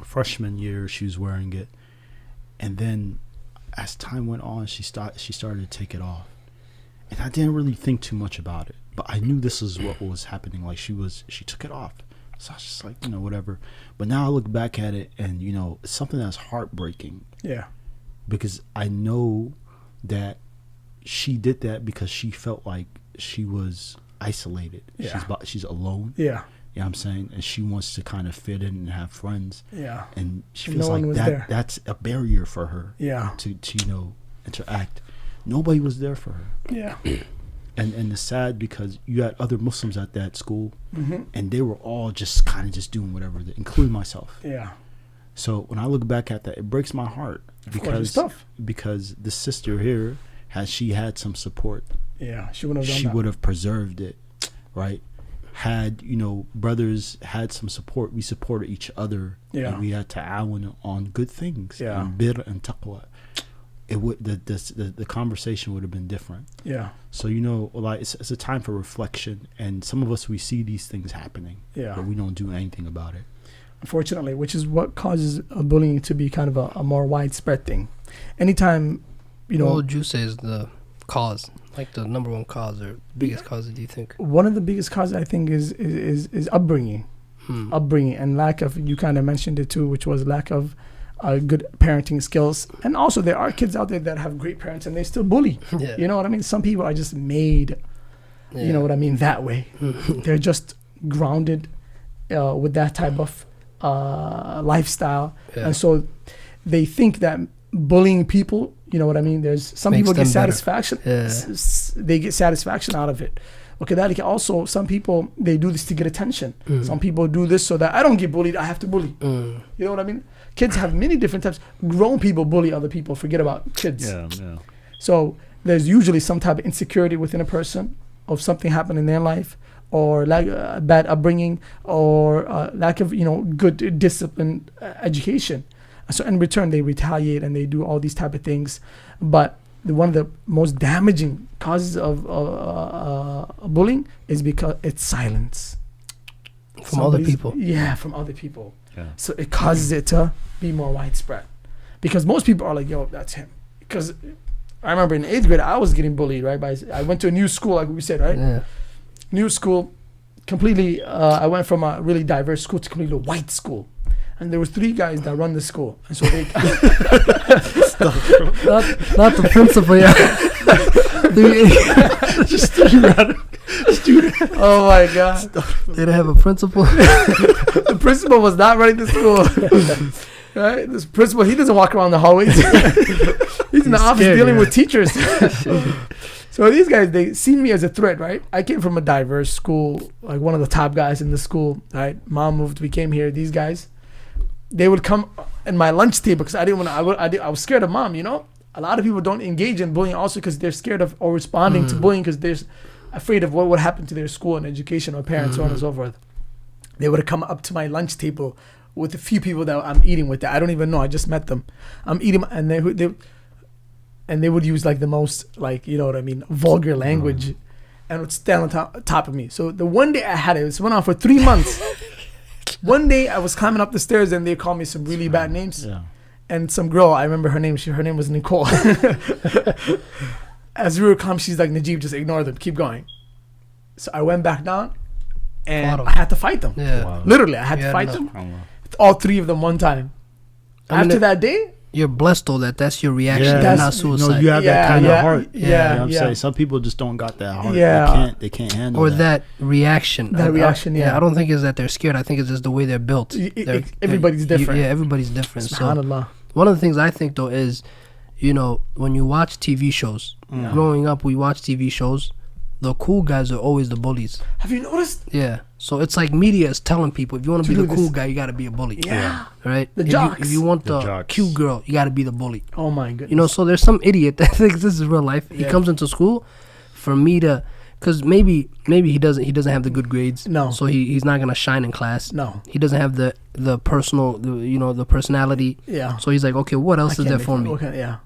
freshman year. She was wearing it, and then as time went on, she started to take it off, and I didn't really think too much about it, but I knew this is what was happening. Like she took it off, so I was just like, whatever. But now I look back at it, and it's something that's heartbreaking.
Yeah,
because I know that she did that because she felt like she was isolated.
Yeah.
She's alone.
Yeah.
You know what I'm saying? And she wants to kind of fit in and have friends.
Yeah.
And she
No
feels
one
like
was there.
that's a barrier for her.
Yeah.
To interact. Nobody was there for her.
Yeah.
And it's sad because you had other Muslims at that school,
Mm-hmm.
and they were all just kind of just doing whatever, including myself.
Yeah.
So when I look back at that, it breaks my heart because the sister here she had some support.
Yeah, she wouldn't have done
She
that.
would have preserved it, right? Had brothers had some support, we supported each other.
Yeah.
And we had ta'awun on good things.
Yeah.
And bir and taqwa. It would the conversation would have been different.
Yeah.
So like it's a time for reflection, and some of us, we see these things happening,
Yeah.
but we don't do anything about it.
Unfortunately, which is what causes bullying to be kind of a more widespread thing. Anytime,
What would you say is the cause, like the number one cause or biggest cause? Do you think?
One of the biggest causes, I think, is upbringing. Upbringing and lack of, you kind of mentioned it too, which was lack of good parenting skills. And also there are kids out there that have great parents and they still bully.
Yeah.
You know what I mean? Some people are just made, you know what I mean, that way. They're just grounded with that type of lifestyle.
Yeah.
And so they think that bullying people, you know what I mean, there's some
Makes
people get
them better.
satisfaction.
Yeah.
They get satisfaction out of it. Okay, that also, some people, they do this to get attention. Some people do this so that I don't get bullied, I have to bully. You know what I mean? Kids have many different types. Grown people bully other people, forget about kids.
Yeah.
So there's usually some type of insecurity within a person of something happened in their life, or like bad upbringing, or lack of good discipline, education. So in return, they retaliate and they do all these type of things. But one of the most damaging causes of bullying is because it's silence
from other people.
Yeah, from other people.
Yeah.
So it causes it to be more widespread, because most people are like, yo, that's him. Because I remember in 8th grade, I was getting bullied, right? I went to a new school, like we said, right?
Yeah.
New school, completely. I went from a really diverse school to completely white school. And there was 3 guys that run the school, and so they
not the principal, yeah.
student. Oh my god!
They didn't have a principal.
The principal was not running the school. Right? This principal, he doesn't walk around the hallways. He's in the office
scared,
dealing
yeah.
with teachers. So these guys, they see me as a threat, right? I came from a diverse school, like one of the top guys in the school, right? Mom moved, we came here. These guys, they would come in my lunch table because I didn't want to. I was scared of mom. A lot of people don't engage in bullying also because they're scared of or responding to bullying because they're afraid of what would happen to their school and education or parents, so on and so forth. They would come up to my lunch table with a few people that I'm eating with. That I don't even know. I just met them. I'm eating, and they would use like the most, like, you know what I mean, vulgar language, and would stand on top of me. So the one day I had it went on for 3 months. One day I was climbing up the stairs and they called me some really bad names.
Yeah.
And some girl, I remember her name. Her name was Nicole. As we were climbing, she's like, Najib, just ignore them. Keep going. So I went back down and I had to fight them.
Yeah.
Wow.
Literally, I had to fight them. All 3 of them one time. After that day,
you're blessed though that that's your reaction,
Yeah.
and
That's-
not suicide.
You have that kind of heart.
Yeah,
You know what I'm
yeah.
saying? Some people just don't got that heart.
Yeah.
They can't handle
or
that.
that reaction.
That reaction, yeah.
I don't think it's that they're scared. I think it's just the way they're built.
Everybody's different.
Yeah, everybody's different. So
SubhanAllah.
one of the things I think though is, when you watch TV shows, growing up, we watch TV shows. The cool guys are always the bullies.
Have you noticed?
Yeah. So it's like media is telling people, if you want to be
Do
the cool
this.
guy, you got to be a bully.
Yeah.
Right?
The
If
jocks.
you want
The
the
jocks.
cute girl, you got to be the bully.
Oh my goodness.
So there's some idiot that thinks this is real life. He
Yeah.
comes into school. For me to because maybe he doesn't have the good grades.
No.
So he's not gonna shine in class.
No.
He doesn't have the personal, the personality.
Yeah.
So he's like, okay, what else is there for me?
Okay, yeah.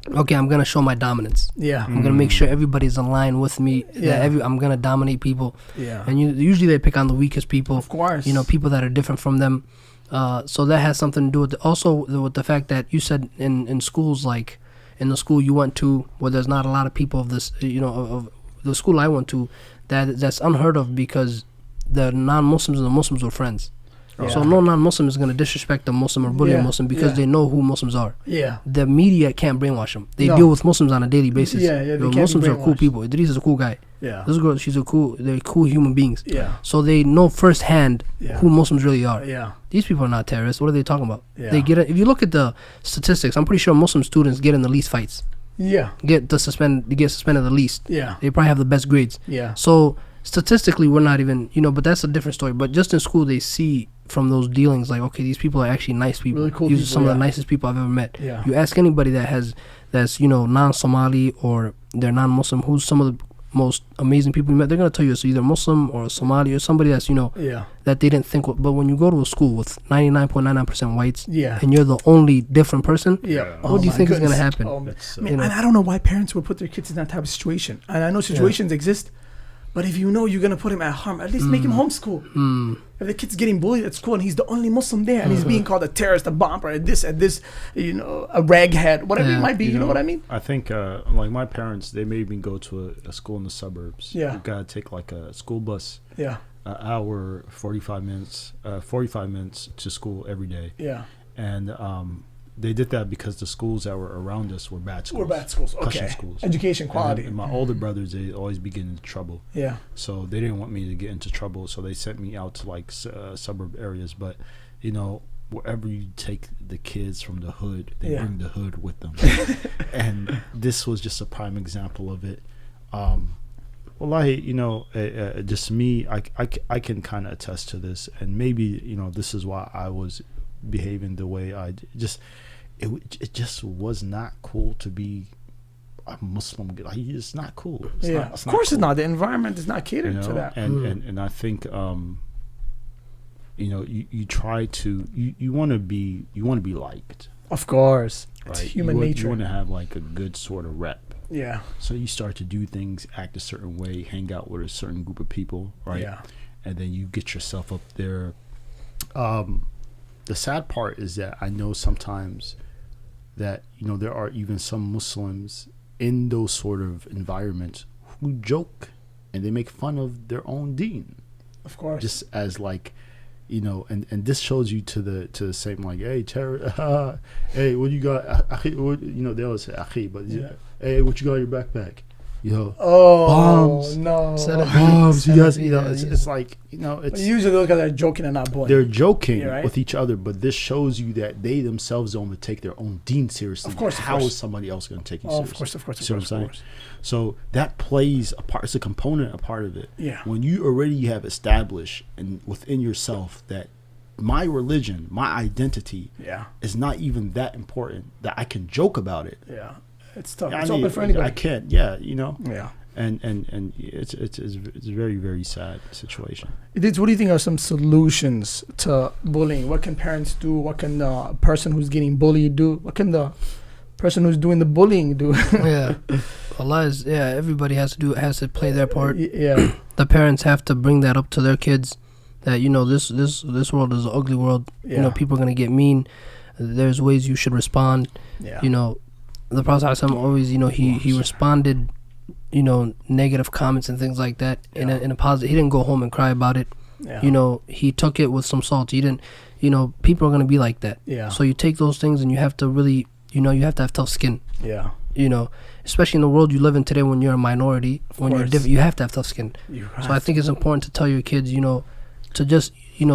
Okay, I'm gonna show my dominance.
Yeah.
I'm gonna make sure everybody's in line with me.
Yeah.
I'm gonna dominate people.
Yeah.
And usually they pick on the weakest people.
Of course.
People that are different from them. So that has something to do with with the fact that you said in schools, like in the school you went to where there's not a lot of people of this, of the school I went to, that's unheard of because the non-Muslims and the Muslims were friends.
Yeah.
So no non-Muslim is going to disrespect a Muslim or bully a Muslim because they know who Muslims are.
Yeah.
The media can't brainwash them. They deal with Muslims on a daily basis.
Yeah,
Muslims are cool people. Idrees is a cool guy.
Yeah.
This girl, they're cool human beings.
Yeah.
So they know firsthand who Muslims really are.
Yeah.
These people are not terrorists. What are they talking about?
Yeah.
They get it. If you look at the statistics, I'm pretty sure Muslim students get in the least fights.
Yeah.
They get suspended the least.
Yeah.
They probably have the best grades.
Yeah.
So statistically, we're not even, but that's a different story. But just in school, they see from those dealings, like, okay, these people are actually nice people.
Really cool
These
people,
are some of the nicest people I've ever met.
Yeah.
You ask anybody that's non-Somali or they're non-Muslim, who's some of the most amazing people you met, they're going to tell you it's either Muslim or Somali or somebody that's, that they didn't think. But when you go to a school with 99.99% whites and you're the only different person, what do you think is going to happen?
And I don't know why parents would put their kids in that type of situation. And I know situations exist, but if you know you're going to put him at harm, at least make him homeschool. If the kid's getting bullied at school and he's the only Muslim there and he's being called a terrorist, a bomber, a raghead, whatever it might be, you know what I mean?
I think, like my parents, they made me go to a school in the suburbs.
Yeah.
You gotta take like a school bus.
Yeah.
An hour, 45 minutes to school every day.
Yeah.
And they did that because the schools that were around us were bad schools.
Okay.
Schools.
Education quality.
And my older brothers, they always be getting into trouble.
Yeah.
So they didn't want me to get into trouble, so they sent me out to like suburb areas. But wherever you take the kids from the hood, they bring the hood with them. And this was just a prime example of it. Just me, I can kind of attest to this, and maybe this is why I was behaving the way I just. It just was not cool to be a Muslim. Like, it's not cool.
Of course it's not. The environment is not catered to that.
And I think you try to you want to be liked.
Of course,
right?
It's human nature.
You want to have like a good sort of rep.
Yeah.
So you start to do things, act a certain way, hang out with a certain group of people, right?
Yeah.
And then you get yourself up there. The sad part is that I know sometimes that there are even some Muslims in those sort of environments who joke and they make fun of their own deen.
Of course.
Just as like, and this shows you to the same, like, hey, terror, hey, what you got? They always say akhi, but hey, what you got in your backpack? Bombs.
No.
Bombs. You guys, it's like, it's
usually those guys are joking and not bullying.
They're joking
right?
with each other, but this shows you that they themselves don't take their own deen seriously.
Of course.
How is somebody else going to take you seriously?
Of course.
See what I'm saying? So that plays a part. It's a component, a part of it.
Yeah.
When you already have established and within yourself that my religion, my identity, is not even that important, that I can joke about it.
Yeah. It's tough. It's open for anybody.
I can't. Yeah.
Yeah.
And it's a very, very sad situation.
What do you think are some solutions to bullying? What can parents do? What can the person who's getting bullied do? What can the person who's doing the bullying do?
Everybody has to play their part.
Yeah.
The parents have to bring that up to their kids, that this world is an ugly world.
Yeah.
People are gonna get mean. There's ways you should respond.
Yeah.
The Prophet always, he responded, negative comments and things like that in a positive. He didn't go home and cry about it.
Yeah.
He took it with some salt. He didn't, people are gonna be like that.
Yeah.
So you take those things and you have to really, you have to have tough skin.
Yeah.
Especially in the world you live in today, when you're a minority, when you're different, you have to have tough skin. So I think it's important to tell your kids, to just,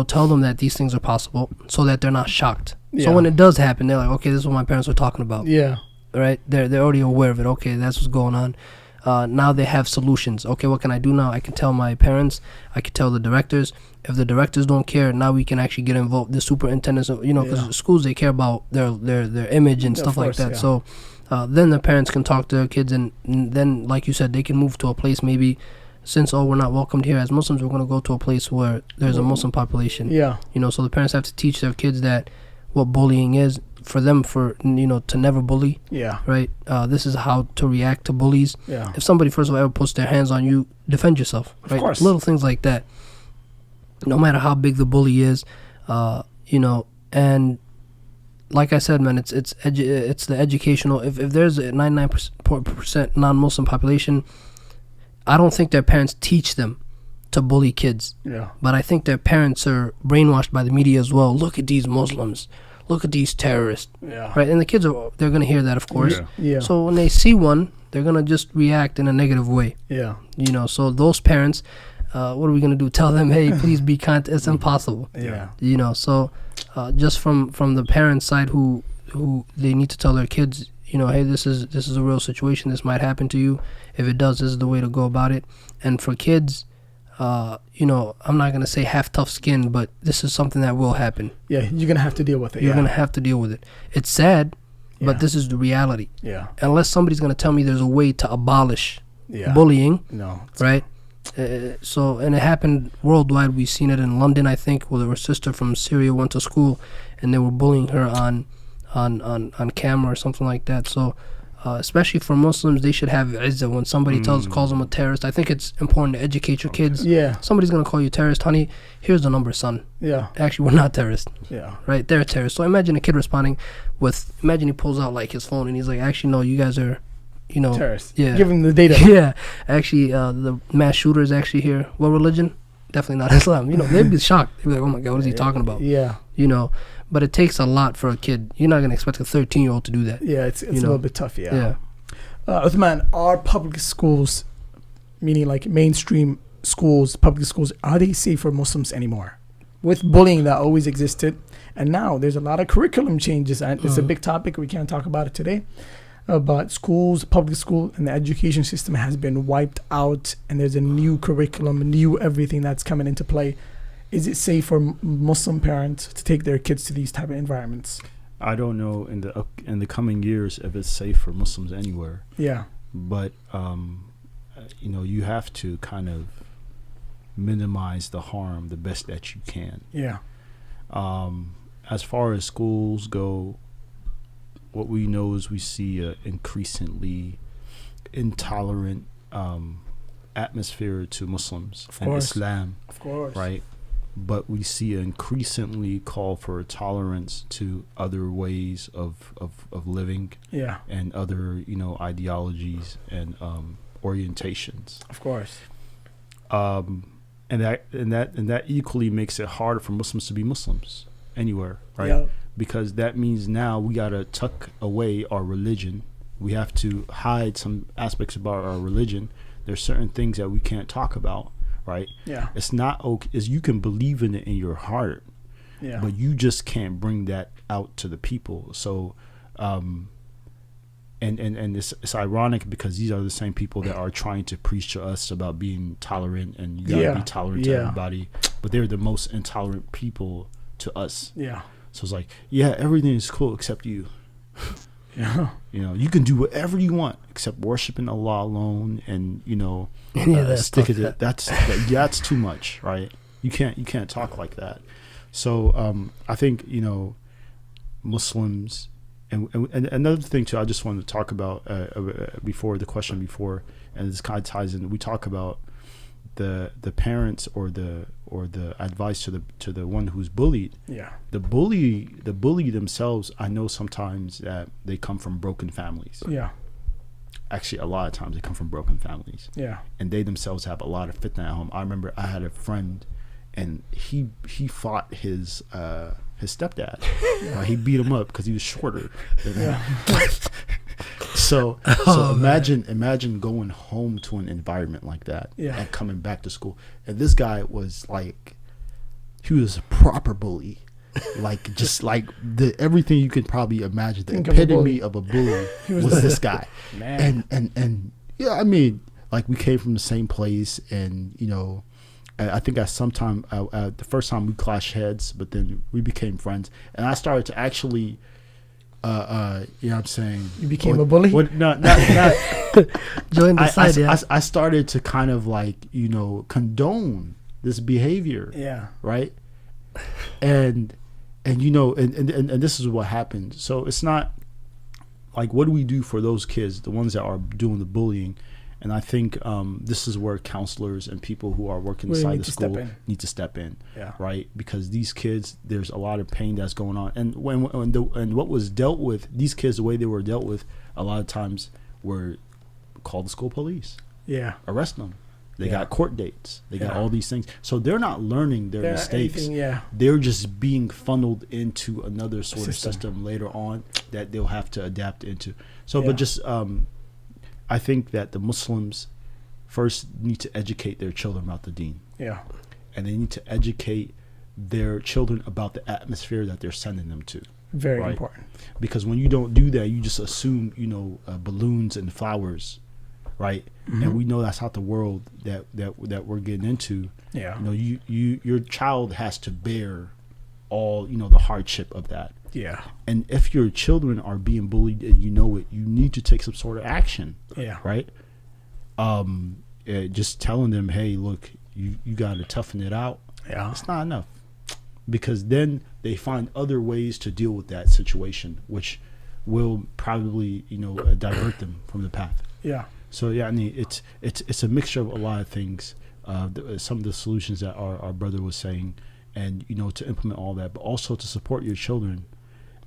tell them that these things are possible, so that they're not shocked.
Yeah.
So when it does happen, they're like, okay, this is what my parents were talking about.
Yeah.
Right? They're already aware of it. Okay, that's what's going on. Now they have solutions. Okay, what can I do now? I can tell my parents. I can tell the directors. If the directors don't care, now we can actually get involved. The superintendents, because schools, they care about their image and stuff like that. Yeah. So then the parents can talk to their kids, and then, like you said, they can move to a place maybe since we're not welcomed here as Muslims, we're going to go to a place where there's a Muslim population.
Yeah.
You know, so the parents have to teach their kids that what bullying is, for them, for, you know, to never bully.
Yeah.
Right? This is how to react to bullies.
Yeah.
If somebody, first of all, ever puts their hands on you, defend yourself. Right?
Of course.
Little things like that. No matter how big the bully is, you know, and like I said, man, it's the educational. If there's a 99% non-Muslim population, I don't think their parents teach them to bully kids.
Yeah.
But I think their parents are brainwashed by the media as well. Look at these Muslims. Look at these terrorists.
Yeah.
Right? And the kids they're gonna hear that, of course.
Yeah.
Yeah.
So when they see one, they're gonna just react in a negative way.
Yeah.
You know. So those parents, what are we gonna do? Tell them, hey, please be kind. It's impossible.
Yeah.
You know. So just from the parents' side, who they need to tell their kids, you know, hey, this is a real situation. This might happen to you. If it does, this is the way to go about it. And for kids, you know, I'm not gonna say have tough skin, but this is something that will happen.
Yeah. You're gonna have to deal with it.
You're gonna have to deal with it. It's sad,
Yeah.
but this is the reality.
Yeah.
Unless somebody's gonna tell me there's a way to abolish
Yeah.
bullying,
No.
right? So, and it happened worldwide. We've seen it in London, I think, where her sister from Syria went to school, and they were bullying her on camera or something like that. So, especially for Muslims, they should have izzah. When somebody calls them a terrorist, I think it's important to educate your kids.
Yeah.
Somebody's gonna call you terrorist, honey. Here's the number, son.
Yeah.
Actually, we're not terrorists,
Yeah.
right? They're terrorists. So imagine a kid responding with, imagine he pulls out like his phone and he's like, actually, no, you guys are, you know,
Terrorists.
Yeah.
Give them the data.
yeah. Actually, the mass shooter is actually here. What religion? Definitely not Islam. You know, they'd be shocked. They'd be like, oh my God, what is he talking about?
Yeah.
You know, but it takes a lot for a kid. You're not gonna expect a 13-year-old to do that.
Yeah. It's a little bit tough. Yeah.
Yeah.
Uthman, are public schools, meaning like mainstream schools, public schools, are they safe for Muslims anymore? With bullying that always existed, and now there's a lot of curriculum changes, and it's a big topic. We can't talk about it today. But schools, public school, and the education system has been wiped out, and there's a new curriculum, new everything that's coming into play. Is it safe for Muslim parents to take their kids to these type of environments?
I don't know in the coming years if it's safe for Muslims anywhere.
Yeah.
But you know, you have to kind of minimize the harm the best that you can.
Yeah.
As far as schools go, what we know is we see a increasingly intolerant atmosphere to Muslims and Islam.
Of course.
Right? But we see an increasingly call for tolerance to other ways of living.
Yeah.
And other, you know, ideologies and orientations.
Of course.
And that equally makes it harder for Muslims to be Muslims anywhere, right?
Yeah.
Because that means now we gotta tuck away our religion. We have to hide some aspects about our religion. There's certain things that we can't talk about, right?
Yeah.
It's not okay. Is you can believe in it in your heart,
Yeah.
but you just can't bring that out to the people. So, and it's ironic because these are the same people that are trying to preach to us about being tolerant and you gotta be tolerant to everybody, but they're the most intolerant people to us.
Yeah.
So it's like, yeah, everything is cool except you.
Yeah.
You know, you can do whatever you want except worshiping Allah alone, and you know, stick it. That's too much, right? You can't talk like that. So I think, you know, Muslims, and another thing too, I just wanted to talk about before the question before, and this kind of ties in. We talk about the parents or the advice to the one who's bullied.
Yeah.
The bully themselves, I know sometimes that they come from broken families.
Yeah.
Actually, a lot of times they come from broken families.
Yeah.
And they themselves have a lot of fitna at home. I remember I had a friend, and he fought his stepdad. He beat him up because he was shorter than him. So imagine going home to an environment like that, and coming back to school. And this guy was like, he was a proper bully, like just like everything you could probably imagine. The epitome of a bully was this guy. Man. And yeah, I mean, like we came from the same place, and you know, I think the first time we clashed heads, but then we became friends, and I started to actually you know what I'm saying?
You became a bully?
Not
Join the side, yeah.
I started to kind of like, you know, condone this behavior.
Yeah.
Right? And you know, and this is what happened. So it's not like, what do we do for those kids, the ones that are doing the bullying? And I think this is where counselors and people who are working inside the school need to step in, right? Because these kids, there's a lot of pain that's going on, and and what was dealt with, these kids, the way they were dealt with, a lot of times were call the school police, arrest them. They got court dates. They got all these things. So they're not learning their mistakes. They're just being funneled into another sort of system later on that they'll have to adapt into. So, but just I think that the Muslims first need to educate their children about the Deen. Yeah. And they need to educate their children about the atmosphere that they're sending them to.
Very important.
Because when you don't do that, you just assume, you know, balloons and flowers, right? Mm-hmm. And we know that's not the world that we're getting into. Yeah. You know, your child has to bear all, you know, the hardship of that. Yeah. And if your children are being bullied and you know it, you need to take some sort of action. Yeah. Right? Just telling them, hey, look, you got to toughen it out. Yeah. It's not enough. Because then they find other ways to deal with that situation, which will probably, you know, divert them from the path. Yeah. So, yeah, I mean, it's a mixture of a lot of things. Some of the solutions that our brother was saying, and, you know, to implement all that, but also to support your children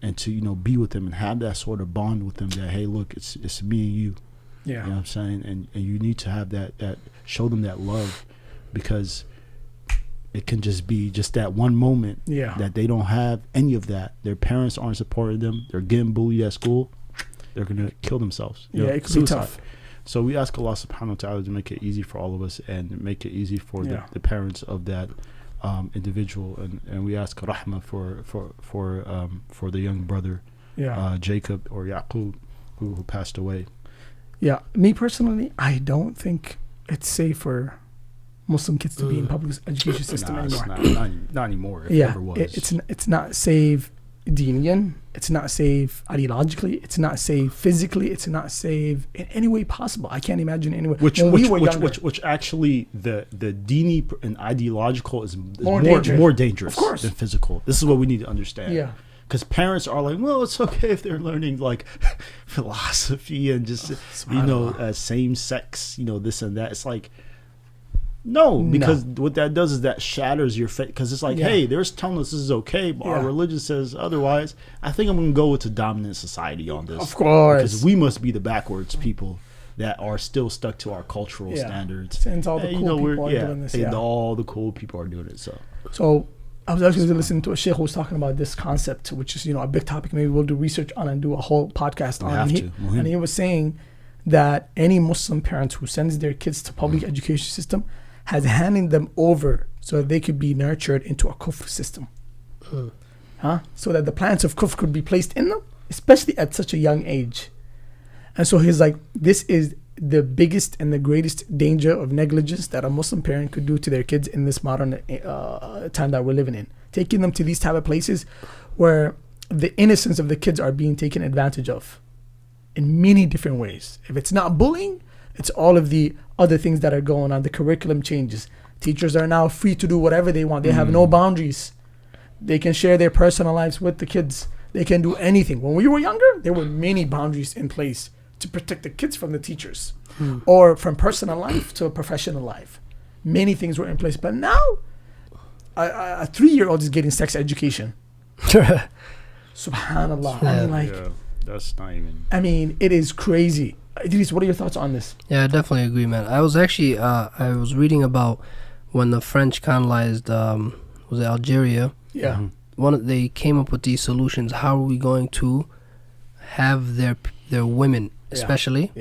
and to, you know, be with them and have that sort of bond with them that, hey, look, it's me and you. Yeah. You know what I'm saying? And you need to have that show them that love, because it can just be just that one moment that they don't have any of that. Their parents aren't supporting them. They're getting bullied at school. They're going to kill themselves.
It could be tough.
So we ask Allah subhanahu wa ta'ala to make it easy for all of us and make it easy for the parents of that individual, and we ask rahmah for the young brother Jacob or Yaqub who passed away. Yeah, me personally, I don't think it's safe for Muslim kids to be in public education system anymore. Not anymore. If it ever was. It's not safe Deenian. It's not safe ideologically. It's not safe physically. It's not safe in any way possible. I can't imagine any way. Which actually the Deeni and ideological is more dangerous than physical. This is what we need to understand. Yeah. Because parents are like, well, it's okay if they're learning like philosophy and just same sex, you know, this and that. It's like, no, because what that does is that shatters your faith. Because it's like, hey, they're telling us this is okay, but our religion says otherwise. I think I'm going to go with the dominant society on this. Of course. Because we must be the backwards people that are still stuck to our cultural standards. Since all the cool people are doing this. And all the cool people are doing it. So I was actually listening to a sheikh who was talking about this concept, which is, you know, a big topic. Maybe we'll do research on and do a whole podcast on it. And he was saying that any Muslim parent who sends their kids to public education system has handing them over so that they could be nurtured into a kufr system. So that the plants of kufr could be placed in them, especially at such a young age. And so he's like, this is the biggest and the greatest danger of negligence that a Muslim parent could do to their kids in this modern time that we're living in. Taking them to these type of places where the innocence of the kids are being taken advantage of in many different ways. If it's not bullying, it's all of the other things that are going on. The curriculum changes. Teachers are now free to do whatever they want. They have no boundaries. They can share their personal lives with the kids. They can do anything. When we were younger, there were many boundaries in place to protect the kids from the teachers, or from personal life to a professional life. Many things were in place. But now, a 3-year-old is getting sex education. Subhanallah. I mean, that's not even... I mean, it is crazy. Idrees, what are your thoughts on this?
Yeah, I definitely agree, man. I was actually, I was reading about when the French colonized, was it Algeria? Yeah. They came up with these solutions. How are we going to have their women, especially,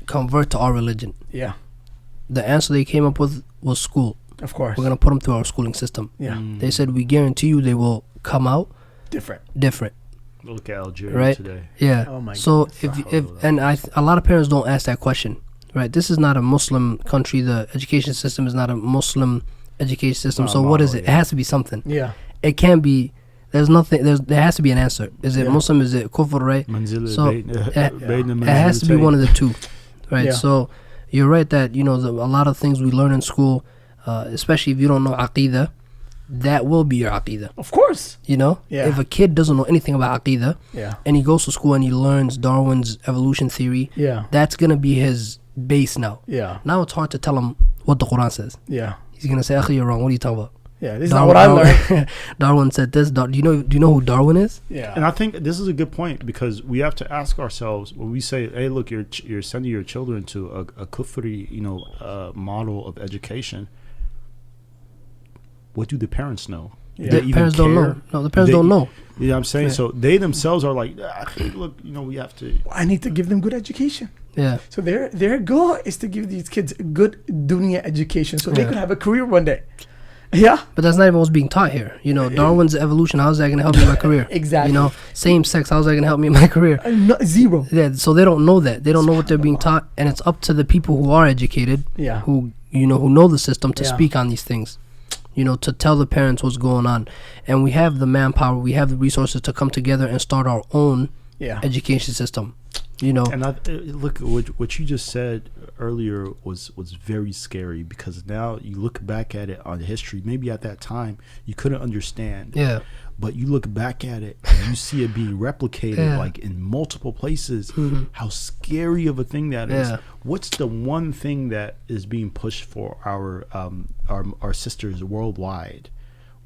convert to our religion? Yeah. The answer they came up with was school. Of course. We're going to put them through our schooling system. Yeah. They said, we guarantee you they will come out different.
Look at Algeria today.
Yeah. Oh my so God. A lot of parents don't ask that question, right? This is not a Muslim country. The education system is not a Muslim education system. So what is it? It has to be something. Yeah. It can't be There's nothing. There has to be an answer. Is it
Yeah.
Muslim? Is it kufr? Right. So it has to be one of the two, right?
Yeah.
So you're right that a lot of things we learn in school, especially if you don't know aqidah, that will be your aqidah.
Of course.
Yeah. If a kid doesn't know anything about aqidah,
Yeah.
and he goes to school and he learns Darwin's evolution theory,
Yeah.
that's gonna be his base now.
Yeah.
Now it's hard to tell him what the Quran says.
Yeah.
He's gonna say, "Akhi, you're wrong. What are you talking about?"
Yeah. This is not what I learned.
Darwin said this. Do you know who Darwin is?
Yeah.
And I think this is a good point because we have to ask ourselves when we say, "Hey, look, you're sending your children to a kufri, model of education." What do the parents know?
Yeah.
The parents don't know. No, the parents don't know.
You know what I'm saying?
Yeah.
So they themselves are like, look, we have to.
I need to give them good education.
Yeah.
So their goal is to give these kids a good dunya education so they
Yeah.
could have a career one day. Yeah.
But that's not even what's being taught here. Darwin's evolution. How's that gonna help me in my career?
Exactly.
Same sex. How's that gonna help me in my career?
Zero.
Yeah. So they don't know that. They don't know what they're being taught, and it's up to the people who are educated,
Yeah.
who know the system to
Yeah.
speak on these things. To tell the parents what's going on, and we have the manpower, we have the resources to come together and start our own
Yeah.
education system.
And look, what you just said earlier was very scary because now you look back at it on history. Maybe at that time you couldn't understand.
Yeah.
But you look back at it and you see it being replicated
Yeah.
like in multiple places.
Mhm.
How scary of a thing that is.
Yeah.
What's the one thing that is being pushed for our sisters worldwide?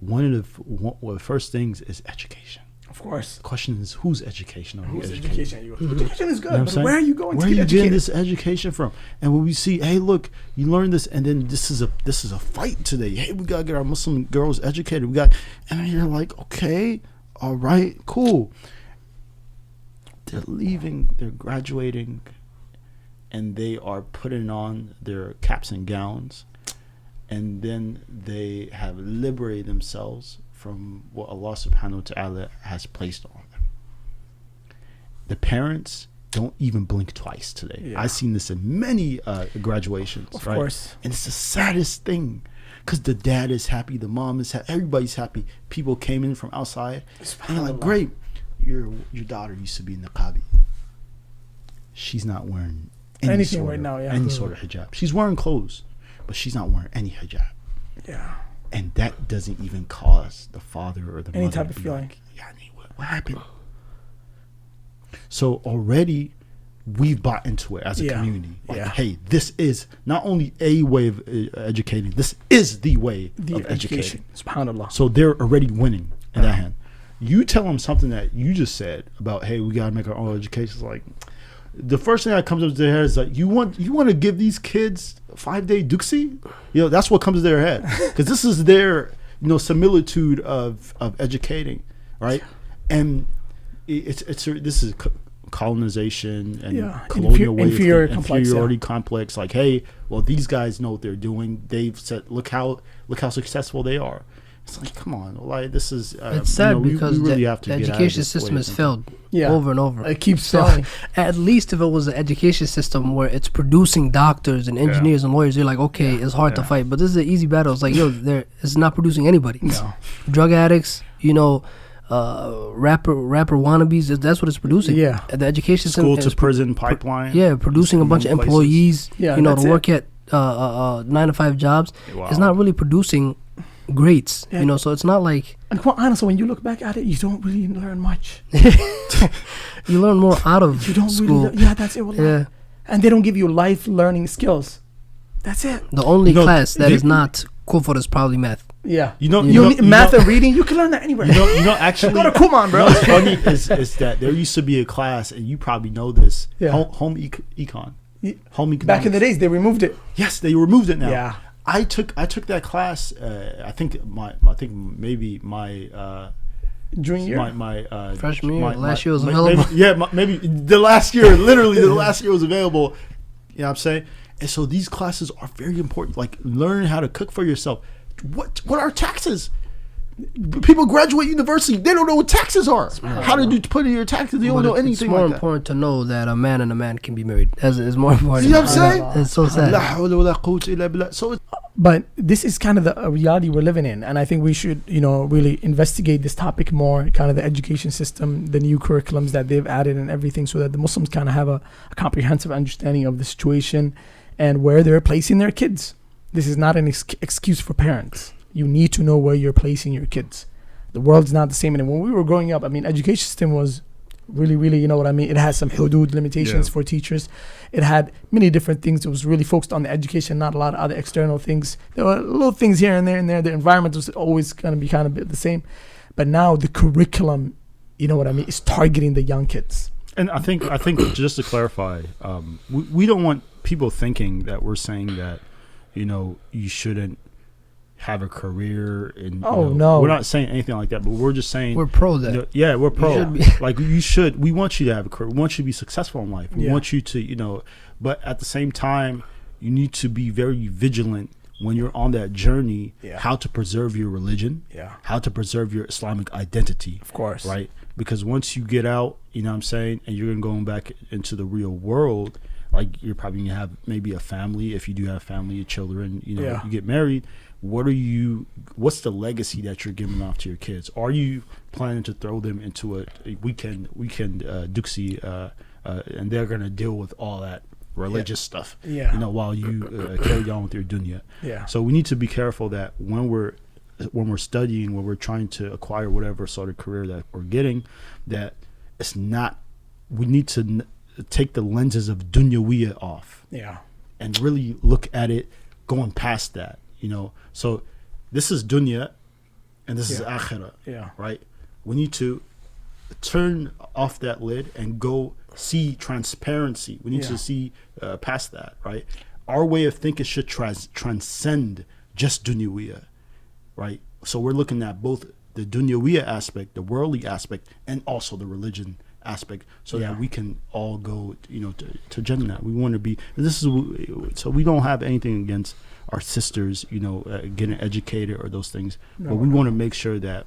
One of the first things is education.
Of course.
The question is, whose education are you
Whose
educating?
education are you? Education is good,
You know what I'm
but
saying?
where are you going
Where
to
are
get
you getting
educated?
this education from? And when we see, hey, look, you learn this, and then this is a fight today. Hey, we gotta get our Muslim girls educated. And you're like, okay, all right, cool. They're leaving, they're graduating, and they are putting on their caps and gowns, and then they have liberated themselves from what Allah subhanahu wa ta'ala has placed on them. The parents don't even blink twice today.
Yeah.
I've seen this in many graduations.
Of
right?
course.
And it's the saddest thing because the dad is happy, the mom is happy, everybody's happy. People came in from outside and you're like, great, your daughter used to be in the niqabi. She's not wearing
Anything right now, yeah.
any sort of hijab. She's wearing clothes, but she's not wearing any hijab.
Yeah.
And that doesn't even cause the father or the
Any
mother
type
to
of
be
feeling.
like, Yani, what happened? So already we've bought into it as a
Yeah.
community. Like,
Yeah.
hey, this is not only a way of educating, this is the way
The
of educating.
Subhanallah.
So they're already winning in that hand. You tell them something that you just said about, hey, we got to make our own education. It's like, the first thing that comes up to their head is like, you want to give these kids 5-day duksi? That's what comes to their head because this is their similitude of educating, right? And this is colonization and colonial way of inferiority complex. Like, hey, well, these guys know what they're doing. They've said, look how successful they are. It's like, come on, like this is.
It's sad because
we really
the
have to
education system has failed over and over.
It keeps
So
failing.
at least if it was an education system where it's producing doctors and engineers and lawyers, you're like, okay, it's hard to fight. But this is an easy battle. It's like, it's not producing anybody.
No.
Drug addicts, rapper wannabes. That's what it's producing.
Yeah.
The education system.
School to prison pipeline.
Yeah, producing a bunch of
places.
employees.
Yeah,
to
that's
work at 9-to-5 jobs.
Wow.
It's not really producing greats.
Yeah.
So it's not like.
And quite honestly, when you look back at it, you don't really learn much.
You learn more out of
You don't
school.
really. That's it. Wallah.
Yeah.
And they don't give you life learning skills. That's it.
The only class that is not kufr is probably math.
Yeah.
Math
and reading, you can learn that anywhere.
Actually,
Go to Kuman, bro.
What's funny is that there used to be a class, and you probably know this.
Yeah.
Home econ. Home economics.
Back in the days, they removed it.
Yes, they removed it now.
Yeah.
I took that class. I think maybe my
Junior year.
my
Freshman year, last year was
available. Maybe the last year. Literally, the last year was available. You know what I'm saying? And so these classes are very important. Like learn how to cook for yourself. What are taxes? People graduate university, they don't know what taxes are. How did you put in your taxes? They don't know anything.
It's more
like
important to know that a man and a man can be married. It's more important.
You know what I'm saying?
It's so sad.
So
But this is kind of the reality we're living in, and I think we should, really investigate this topic more. Kind of the education system, the new curriculums that they've added, and everything, so that the Muslims kind of have a comprehensive understanding of the situation and where they're placing their kids. This is not an excuse for parents. You need to know where you're placing your kids. The world's not the same anymore. When we were growing up, education system was really, really, it has some hudud limitations for teachers. It had many different things. It was really focused on the education, not a lot of other external things. There were little things here and there. The environment was always going to be kind of the same. But now the curriculum, is targeting the young kids.
And I think just to clarify, we don't want people thinking that we're saying that, you shouldn't have a career. And
no,
we're not saying anything like that, but we're just saying
we're pro that.
We're pro. Like you should. We want you to have a career. We want you to be successful in life. We want you to, but at the same time, you need to be very vigilant when you're on that journey. How to preserve your religion. How to preserve your Islamic identity.
Of course.
Right. Because once you get out, and you're going back into the real world. Like you're probably gonna have maybe a family. If you do have family, children, you get married. What's the legacy that you're giving off to your kids? Are you planning to throw them into a weekend duxie, and they're gonna deal with all that religious stuff, while you carry on with your dunya? So we need to be careful that when we're studying, when we're trying to acquire whatever sort of career that we're getting, that it's not. We need to take the lenses of dunyawiyah off, and really look at it going past that, So this is dunya, and this is akhirah, right? We need to turn off that lid and go see transparency. We need to see past that, right? Our way of thinking should transcend just dunyawiyah, right? So we're looking at both the dunyawiyah aspect, the worldly aspect, and also the religion aspect, so that we can all go, to Jannah. We want to be. So we don't have anything against our sisters, getting educated or those things, but we want to make sure that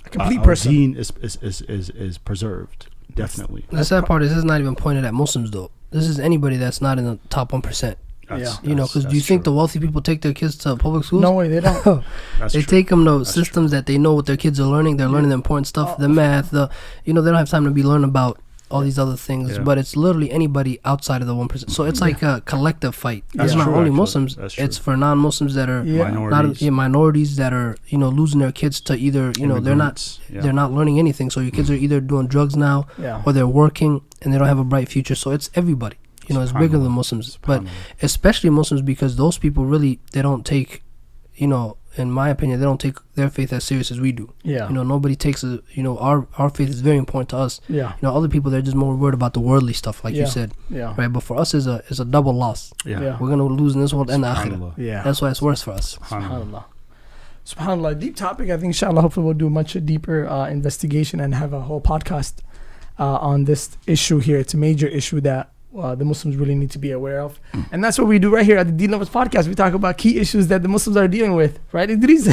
a complete
our
person
deen is preserved. Definitely.
The sad part is this is not even pointed at Muslims though. This is anybody that's not in the top 1%. Because do you think the wealthy people take their kids to public schools?
No way, they don't.
They take them to systems that they know what their kids are learning. They're learning the important stuff, the math, they don't have time to be learning about all these other things. But it's literally anybody outside of the 1%. So it's like a collective fight. It's not only Muslims. It's for non-Muslims that are minorities that are losing their kids to either they're not learning anything. So your kids are either doing drugs now or they're working and they don't have a bright future. So it's everybody. It's bigger than Muslims, but especially Muslims, because those people really, they don't take, in my opinion, they don't take their faith as serious as we do. Nobody takes our faith is very important to us. Other people, they're just more worried about the worldly stuff, like you said. Right, but for us, it's a double loss. We're gonna lose in this world and the akhirah. That's why it's worse for us.
Subhanallah, deep topic. I think inshallah, hopefully we'll do a much deeper investigation and have a whole podcast on this issue here. It's a major issue that the Muslims really need to be aware of. And that's what we do right here at the Deen Lovers Podcast. We talk about key issues that the Muslims are dealing with. Right, Idrees?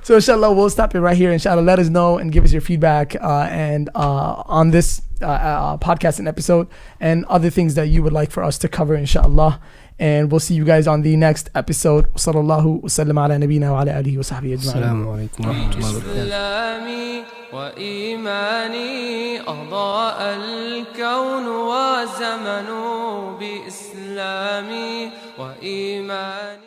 So inshallah, we'll stop it right here. Inshallah, let us know and give us your feedback and on this podcast and episode and other things that you would like for us to cover, inshallah. And we'll see you guys on the next episode. Sallallahu wasallam ala nabina wa ala alihi wa sahbihi ajma'in.
Assalamu alaikum wa rahmatullahi wa barakatuh.
وإيماني أضاء الكون وزمن بإسلامي وإيماني